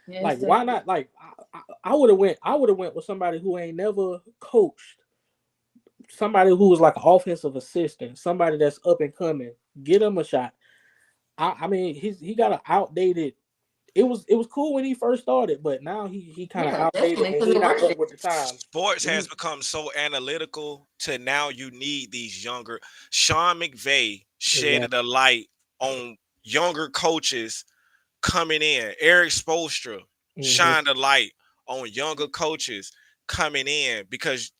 Like Yes, why not? Like I would have went. I would have went with somebody who ain't never coached. Somebody who was like an offensive assistant. Somebody that's up and coming. Get him a shot. I mean he got an outdated. It was cool when he first started, but now he kind of yeah, outdated definitely and because he it not worked. up with the times. Sports has We become so analytical to now you need these younger. Sean McVay shedded exactly. a light on younger coaches coming in. Eric Spoelstra Hmm. shined a light on younger coaches coming in because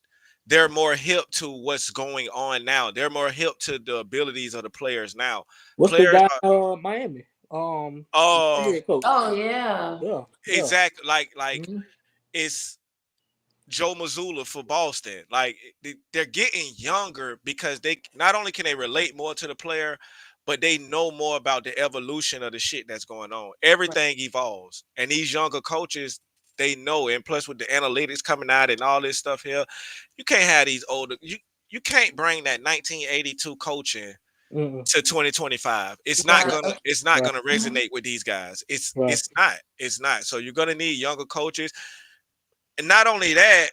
they're more hip to what's going on now. They're more hip to the abilities of the players now. What's the Players guy are Miami? oh Head coach. Oh yeah. Yeah, yeah. exactly like Hmm. it's Joe Mazzulla for Boston. Like they're getting younger because they not only can they relate more to the player, but they know more about the evolution of the shit that's going on. Right. Everything evolves, and these younger coaches they know. And plus, with the analytics coming out and all this stuff here, you can't have these older. You can't bring that 1982 coaching Hmm. to 2025. Right. It's not Right, gonna Mhm. resonate with these guys. right. It's not. So you're gonna need younger coaches, and not only that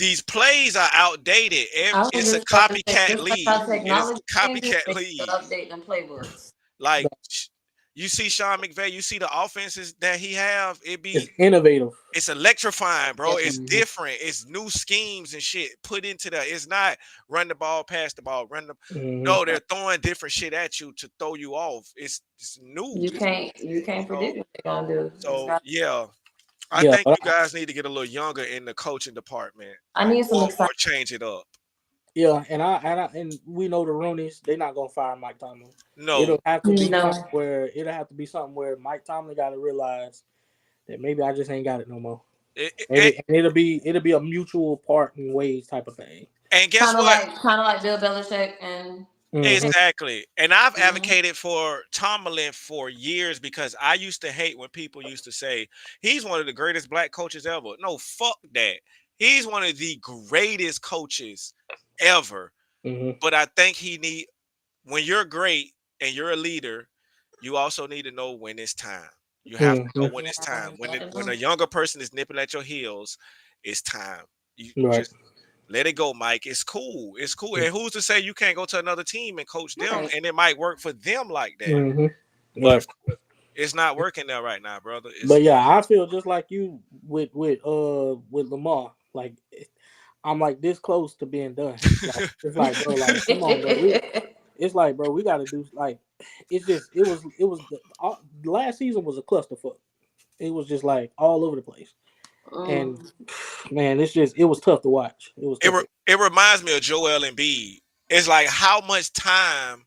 these plays are outdated. I was It's a just about to say, copycat just like how league. It is technology a changes, copycat they need to league. update them playbooks. Like you see Sean McVay, you see the offenses that he have. It's innovative. It's electrifying, bro. Yes. It's Hmm. different. It's new schemes and shit put into that. It's not run the ball, pass the ball, run the. Hmm. No, they're throwing different shit at you to throw you off. It's new, You can't you know. predict what they're gonna do. It's So not. yeah, I Yeah, think but you guys need to get a little younger in the coaching department, I need some or excitement. change it up. yeah, and we know the Roonies. They're not gonna fire Mike Tomlin. No, It'll have to be No. something where Mike Tomlin got to realize that maybe I just ain't got it no more. it, And it'll be a mutual parting ways type of thing. and guess Kind of what? like kind of like Bill Belichick and Hmm. Exactly. And I've Mhm. advocated for Tomlin for years because I used to hate when people used to say he's one of the greatest black coaches ever. No, fuck that. He's one of the greatest coaches ever. Hmm. But I think he need when you're great and you're a leader, you also need to know when it's time. You have to Hmm. know when Yeah, it's time. you When gotta when a know. younger person is nipping at your heels, it's time. You Right. just let it go, Mike. It's cool. It's cool. And who's to say you can't go to another team and coach them Right. and it might work for them like that? Hmm. But Right. it's not working there right now, brother. But yeah, I feel just like you with Lamar. Like I'm like this close to being done. Like it's like bro, like come on, bro. It's like bro, we got to do like it's just it was the last season was a clusterfuck. It was just like all over the place, and Mm. man, it was tough to watch. It was tough. It reminds me of Joel Embiid It's like, how much time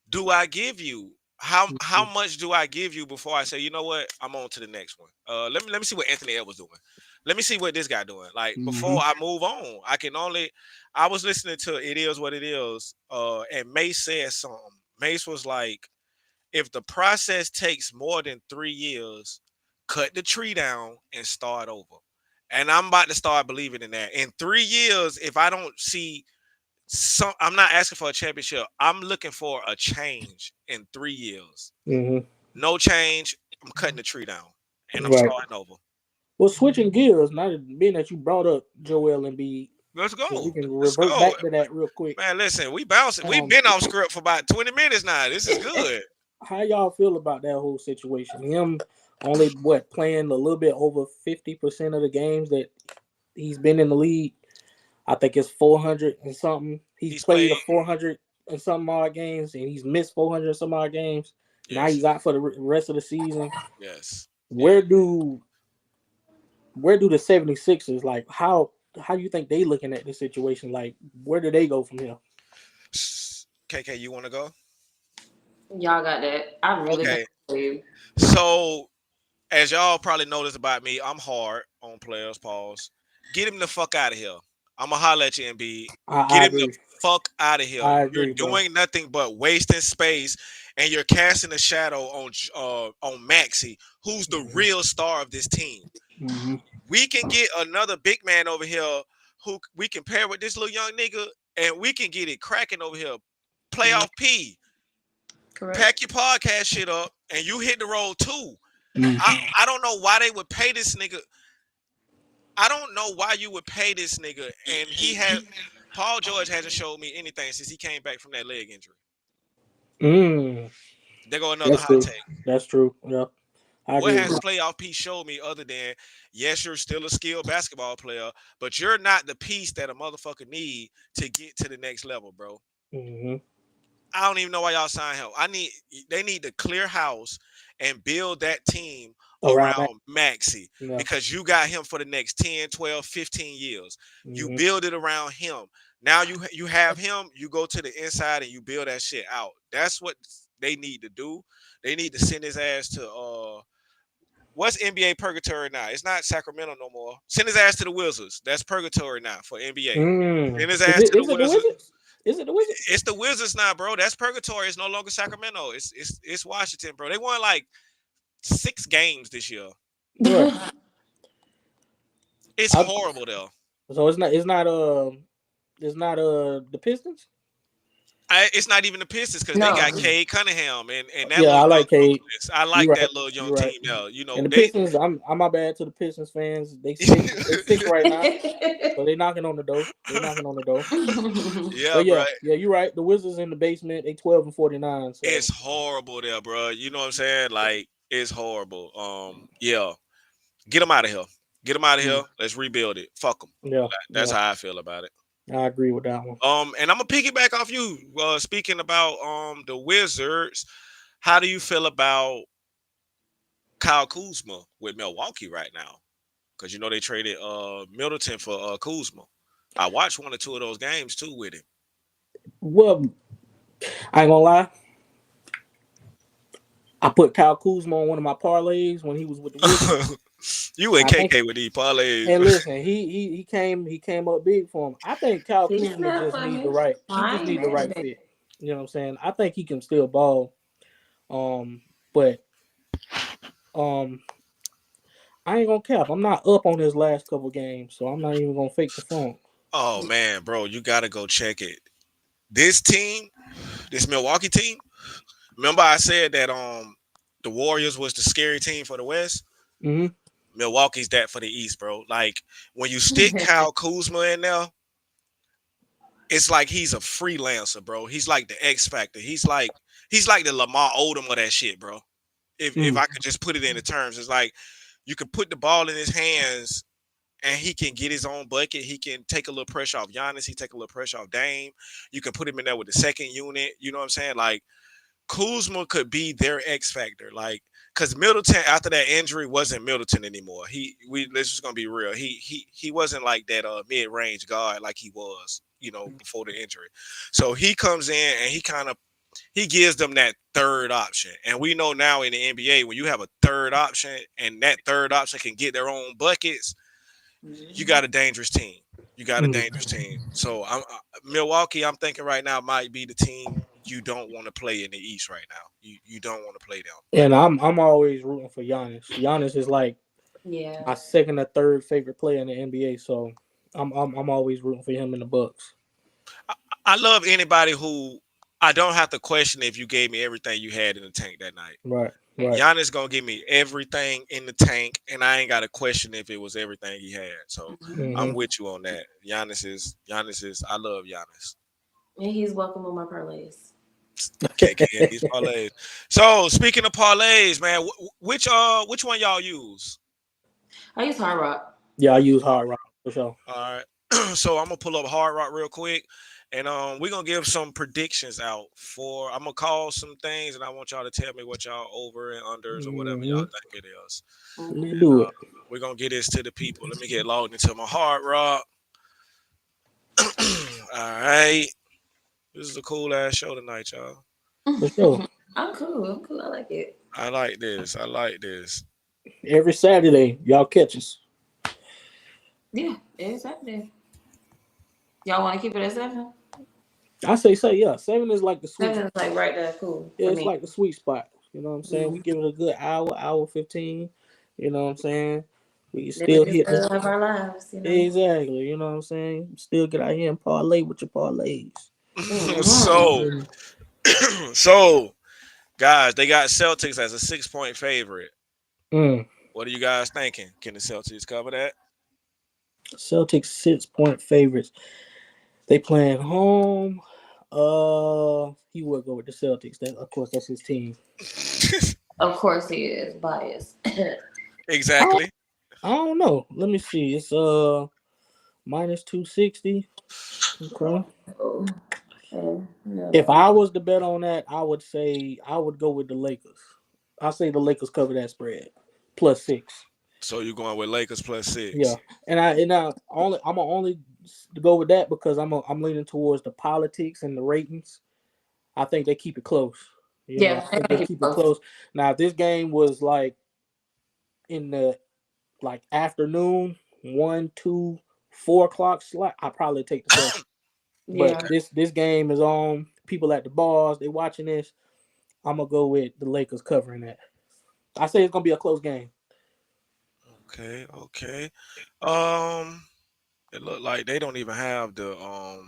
do I give you? How Mhm. much do I give you before I say, you know what, I'm on to the next one? Let me see what Anthony Edwards doing. Let me see what this guy doing. Like before Mhm. I move on, I can only. I was listening to It Is What It Is, and Mace said something. Mace was like, if the process takes more than 3 years, cut the tree down and start over. And I'm about to start believing in that. In 3 years, if I don't see some, I'm not asking for a championship. I'm looking for a change in 3 years. Mhm. No change. I'm cutting the tree down and I'm Right. starting over. Well, switching gears, now that being that you brought up Joel Embiid, Let's so we go. can Let's revert go. back to that real quick. Man, listen, we bouncing. We've Um, been off script for about 20 minutes now. This is good. how y'all feel about that whole situation? Him only playing a little bit over 50% of the games that he's been in the league. I think it's 400 and something. He's He's played played. a 400 and some odd games, and he's missed 400 and some odd games. Now Yes. he's out for the rest of the season. Yes. Yeah. Where do the 76ers, like, how you think they looking at this situation? Like, where do they go from here? KK, you want to go? Y'all got that. I really can't Okay. believe. So, as y'all probably noticed about me, I'm hard on players. Pause. Get him the fuck out of here. I'ma holler at you, MB. Get I him the agree. fuck out of here. I You're agree, bro. doing nothing but wasting space, and you're casting a shadow on Maxi, who's the Hmm. real star of this team. Hmm. We can get another big man over here who we can pair with this little young nigga, and we can get it cracking over here. Mhm. Playoff P. Correct. Pack your podcast shit up, and you hit the road too. I, Hmm. I don't know why they would pay this nigga. I don't know why you would pay this nigga. And Paul George hasn't showed me anything since he came back from that leg injury. Mm, There go another that's hot true. take. That's true. Yeah, I What agree with has that. playoff P showed me other than, yes, you're still a skilled basketball player, but you're not the piece that a motherfucker need to get to the next level, bro. Hmm. I don't even know why y'all signed him. They need to clear house and build that team Around that. around Maxi, Yeah. because you got him for the next 10, 12, 15 years. You Hmm. build it around him. Now you have him, you go to the inside and you build that shit out. That's what they need to do. They need to send his ass to what's NBA purgatory now? It's not Sacramento no more. Send his ass to the Wizards. That's purgatory now for NBA. Mm. Send his Is ass it to the is it the Wizards. Wizards? Is it the Wizards? It's the Wizards now, bro. That's purgatory. It's no longer Sacramento. It's Washington, bro. They won like 6 games this year. Right. It's I, horrible though. so it's not the Pistons. It's not even the Pistons because they got No. Cade Cunningham and that Yeah, little I young like Cade. nucleus. I You're like right. that little young You're right. team now. You And know the they. Pistons, I'm my bad to the Pistons fans. They six right now, so they knocking on the door. They knocking on the door. Yeah, But bro. yeah, you're right. The Wizards in the basement. They 12-49. It's So horrible there, bro. You know what I'm saying? Like it's horrible. Yeah. Get them out of here. Get them out of mm, here. Let's rebuild it. Fuck them. yeah, That's yeah, how I feel about it. I agree with that one. And I'm gonna piggyback off you. Speaking about the Wizards, how do you feel about Kyle Kuzma with Milwaukee right now? Because you know they traded Middleton for Kuzma. I watched 1 or 2 of those games too with him. Well, I ain't gonna lie. I put Kyle Kuzma on one of my parlays when he was with the Wizards. You and I think, KK with these parlays. and listen, he came up big for him. I think Kyle He's Kuzma not just for need the me. right. He I just ain't need the mad right at it. fit. You know what I'm saying? I think he can still ball. But um, I ain't gonna cap. I'm not up on his last couple games, so I'm not even gonna fake the funk. Oh man, bro, you gotta go check it. This team, this Milwaukee team. Remember I said that the Warriors was the scary team for the West. Hmm. Milwaukee's that for the East, bro. Like when you stick Kyle Kuzma in there, it's like he's a freelancer, bro. He's like the X Factor. He's like the Lamar Odom of that shit, bro. If Mm. I could just put it into terms, it's like you can put the ball in his hands and he can get his own bucket. He can take a little pressure off Giannis. He take a little pressure off Dame. You can put him in there with the second unit. You know what I'm saying? Like Kuzma could be their X factor. Like because Middleton after that injury wasn't Middleton anymore. Let's just gonna be real. He wasn't like that mid range guard like he was. before the injury. So he comes in and he gives them that third option. And we know now in the NBA, when you have a third option and that third option can get their own buckets, you got a dangerous team. You got a Mm. dangerous team. So Milwaukee, I'm thinking right now might be the team you don't want to play in the East right now. You don't want to play them. And I'm always rooting for Giannis. Giannis is like Yeah. my second or third favorite player in the NBA. So I'm always rooting for him in the Bucks. I love anybody who I don't have to question if you gave me everything you had in the tank that night. Right, right. Giannis gonna give me everything in the tank, and I ain't got to question if it was everything he had. So I'm Hmm. with you on that. Giannis is. I love Giannis. And he's welcome on my parlays. KayKay and these parlays. So speaking of parlays, man, which one y'all use? I use Hard Rock. Yeah, I use All Hard Rock for sure. right. So I'm gonna pull up Hard Rock real quick, and we're gonna give some predictions out for. I'm gonna call some things, and I want y'all to tell me what y'all over and unders or whatever y'all Hmm. think it is. Let's Okay. And do it. we're gonna get this to the people. Let me get logged into my Hard Rock. All right. This is a cool ass show tonight, y'all. For sure. I'm cool. I'm cool. I like it. I like this. I like this. Every Saturday, y'all catch us. Yeah, it's happening. Y'all want to keep it at 7? I say yeah. 7 is like the sweet. 7 is like right there, cool Yeah, for it's me. like the sweet spot. You know what I'm saying? We Mm. give it a good hour 15. You know what I'm saying? We can Then we still can hit the still live our lives. exactly. You know what I'm saying? Still get out here and parlay with your parlays. Mm-hmm. so, Mhm. so guys, they got Celtics as a 6 point favorite. Mm. What are you guys thinking? Can the Celtics cover that? Celtics 6 point favorites. They playing home. He would go with the Celtics. That of course that's his team. Of course he is biased. I don't, Exactly. I don't know. Let me see. It's minus 260. Okay. Oh, no, If no. I was to bet on that, I would say I would go with the Lakers. I say the Lakers cover that spread plus 6. So you're going with Lakers plus Yeah, 6. and I only I'm gonna only go with that because I'm leaning towards the politics and the ratings. I think they keep it close. You know, Yeah, I I think gotta they keep keep it close. close. Now, if this game was like in the like afternoon, 1, 2, 4 o'clock slot, I probably take the Celtics. But Yeah. this game is on. People at the bars, they watching this. I'm gonna go with the Lakers covering that. I say it's gonna be a close game. Okay, okay. Um, it looked like they don't even have the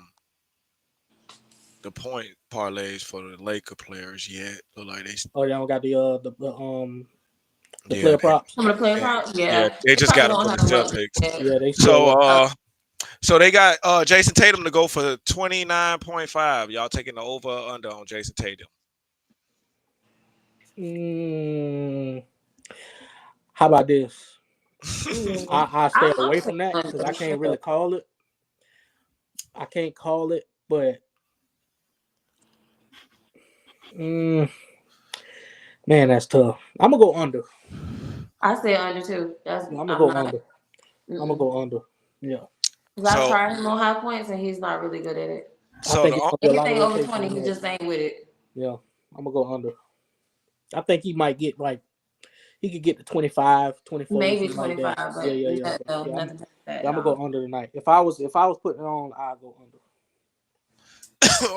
point parlays for the Laker players yet. Look like they Oh, y'all got the yeah, player props. Some of the player they, props, yeah, yeah. they They just probably got them don't for the have much Celtics. yet. Yeah, they So still up. they got Jason Tatum to go for 29.5. Y'all taking the over or under on Jason Tatum? Mm, how about this? I stay I'm away saying from that because I under. can't really call it. I can't call it, but mm, man, that's tough. I'm gonna go under. I say under too. That's I'm gonna I'm go not. under. I'm gonna Mm-mm. go under. Yeah, Cause I So tried him on high points and he's not really good at it. I so think it's gonna be a lot of Anything over rotation 20, in he that. just ain't with it. Yeah, I'm gonna go under. I think he might get like he could get to 25, 24, Maybe something like that. 25, Yeah, but yeah, yeah. But no, yeah, nothing past that. I'm gonna go No. under tonight. If I was putting it on, I'd go under.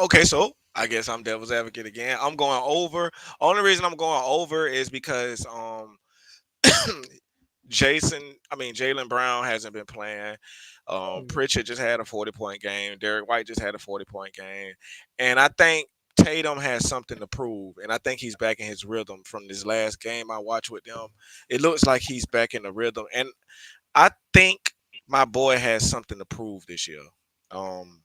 okay, so I guess I'm devil's advocate again. I'm going over. Only reason I'm going over is because Jalen Brown hasn't been playing. Mm. Pritchard just had a 40-point game. Derek White just had a 40-point game. And I think Tatum has something to prove. And I think he's back in his rhythm from this last game I watched with them. It looks like he's back in the rhythm. And I think my boy has something to prove this year. Um,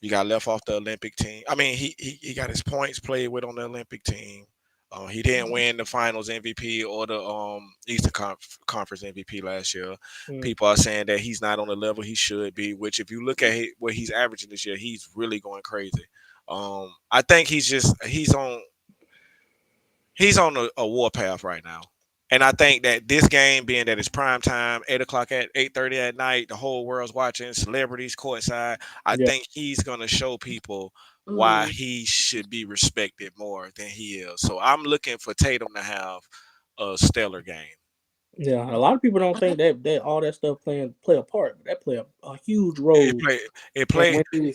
he got left off the Olympic team. I mean, he got his points played with on the Olympic team. He didn't win the Finals MVP or the Eastern Conference MVP last year. Mm. People are saying that he's not on the level he should be. Which, if you look at what he's averaging this year, he's really going crazy. I think he's on a warpath right now. And I think that this game, being that it's prime time, 8 o'clock at 8:30 at night, the whole world's watching, celebrities courtside. I Yeah, think he's gonna show people why Mm. he should be respected more than he is. So I'm looking for Tatum to have a stellar game. yeah. A lot of people don't think that all that stuff play a part, but that play a huge It role play it in play when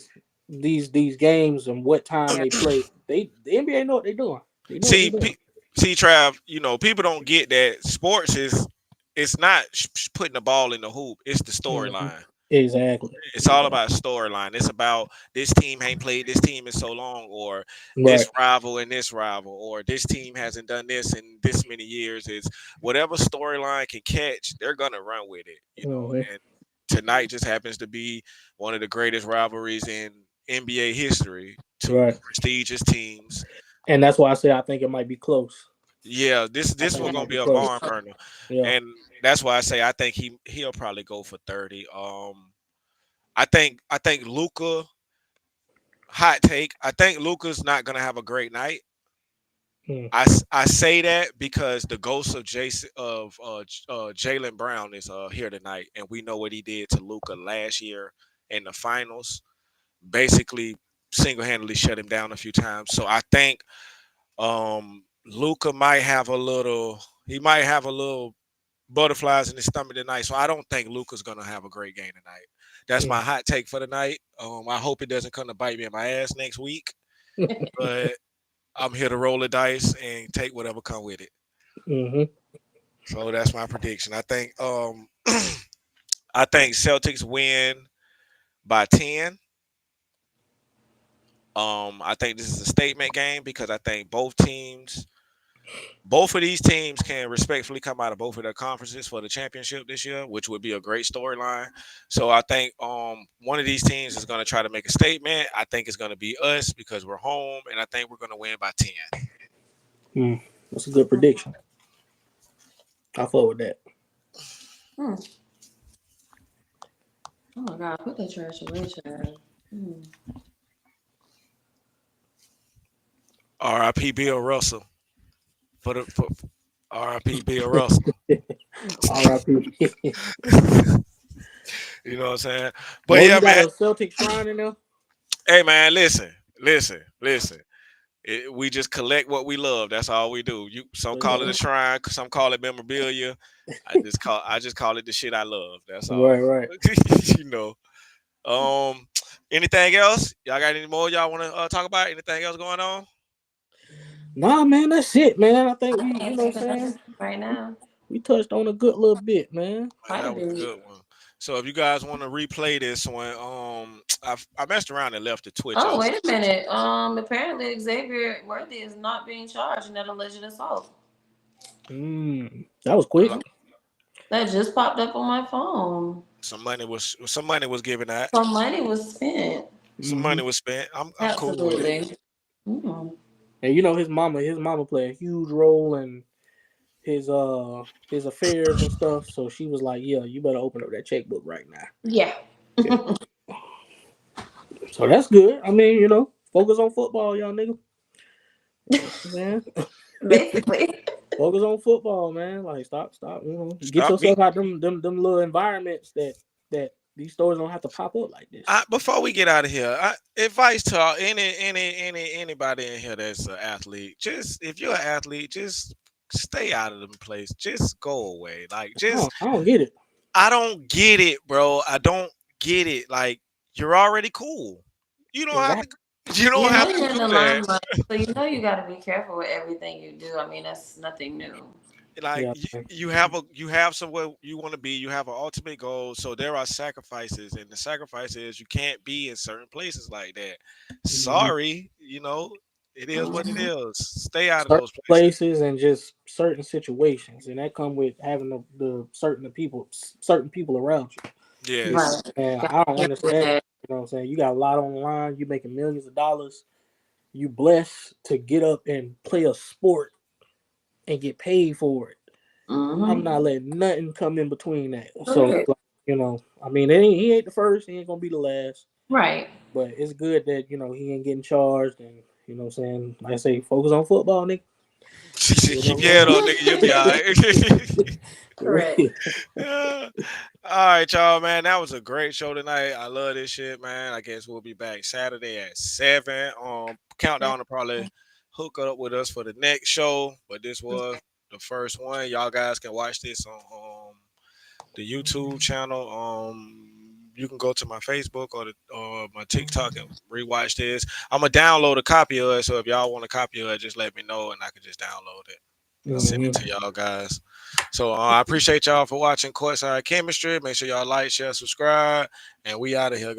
these games and what time they play. The NBA know what they're doing. They know what they're see doing. see Trav, people don't get that sports is it's not putting the ball in the hoop, it's the Hmm. storyline. Exactly. It's all about storyline. It's about this team ain't played this team in so long, or this Right. rival and this rival, or this team hasn't done this in this many years. Is whatever storyline can catch, they're gonna run with it. Hmm. And tonight just happens to be one of the greatest rivalries in NBA history. Two Right. prestigious teams. And that's why I say I think it might be close. Yeah, this I this think was it gonna might be be a close. barn burner, Yeah. and that's why I say I think he'll probably go for 30. I think Luca. Hot take. I think Luca's not gonna have a great night. Hmm. I say that because the ghost of Jason of Jalen Brown is here tonight, and we know what he did to Luca last year in the finals. Basically, single handedly shut him down a few times. So I think Luca might have a little. He might have a little butterflies in his stomach tonight. So I don't think Luca's gonna have a great game tonight. That's my Hmm. hot take for the night. I hope it doesn't come to bite me in my ass next week. But I'm here to roll the dice and take whatever come with it. Hmm. So that's my prediction. I think Celtics win by 10. I think this is a statement game because I think both of these teams can respectfully come out of both of their conferences for the championship this year, which would be a great storyline. So I think one of these teams is going to try to make a statement. I think it's going to be us because we're home, and I think we're going to win by 10. Hmm. That's a good prediction. I fuck with that. Hmm. Oh my God, put that trash away, child. Hmm. R.I.P. Bill Russell for R.I.P. Bill Russell. R.I.P. You know what I'm saying? But Mo, yeah, you got man. a Celtic shrine in there? Hey, man. Listen. We just collect what we love. That's all we do. Some call it a shrine, some call it memorabilia. I just call it the shit I love. That's all. Right, right. you know. Um. Anything else? Y'all got any more y'all want to talk about? Anything else going on? Nah, man, that's it, man. I think I we, can't you know think what of I'm nothing saying? right now. We touched on a good little bit, man. Man, Quite a that was a bit. good one. So if you guys want to replay this one, I messed around and left the Twitch Oh, open. wait a minute. Apparently Xavier Worthy is not being charged in that alleged assault. That was quick. That just popped up on my phone. Some money was given out. Some money was spent. Some Hmm. money was spent. I'm cool with it. Absolutely. Mm. And you know his mama played a huge role in his affairs and stuff. So she was like, "Yeah, you better open up that checkbook right now." Yeah. Yeah. So that's good. I mean, focus on football, y'all nigga. Man, Basically. focus on football, man. Like stop. Get Stop me. yourself out them little environments that these stores don't have to pop up like this. Before we get out of here, advice to anybody in here that's an athlete. Just if you're an athlete, just stay out of them place. Just go away. Like just I don't get it. I don't get it, bro. I don't get it. Like you're already cool. You don't have to. Exactly. You don't You know have to you're in do the that. limelight, so you know you got to be careful with everything you do. I mean, that's nothing new. Like Yeah. you have somewhere you want to be. You have an ultimate goal. So there are sacrifices, and the sacrifice is you can't be in certain places like that. Mhm. Sorry, it is what it Mhm. is. Stay out of Certain those places. places and just certain situations, and that come with having the certain people around you. Yes. Right. And Got I don't to careful with understand. that. You know what I'm saying? You got a lot on the line. You making millions of dollars. You blessed to get up and play a sport and get paid for it. I'm Mm-hmm. not letting nothing come in between that. So, Okay. like, I mean, he ain't the first. He ain't gonna be the last. Right. But it's good that he ain't getting charged. And you know what I'm saying? Like I say, focus on football, nigga. You know Keep what your head I'm on, nigga. You'll be all right. saying? For Correct. real. All right, y'all, man. That was a great show tonight. I love this shit, man. I guess we'll be back Saturday at 7. Countdown to probably hook up with us for the next show. But this was the first one. Y'all guys can watch this on the YouTube channel. You can go to my Facebook or my TikTok and rewatch this. I'm gonna download a copy of it. So if y'all want a copy of it, just let me know and I can just download it. I'll send it Mhm. to y'all guys. So I appreciate y'all for watching Courtside Chemistry. Make sure y'all like, share, subscribe, and we out of here, guys.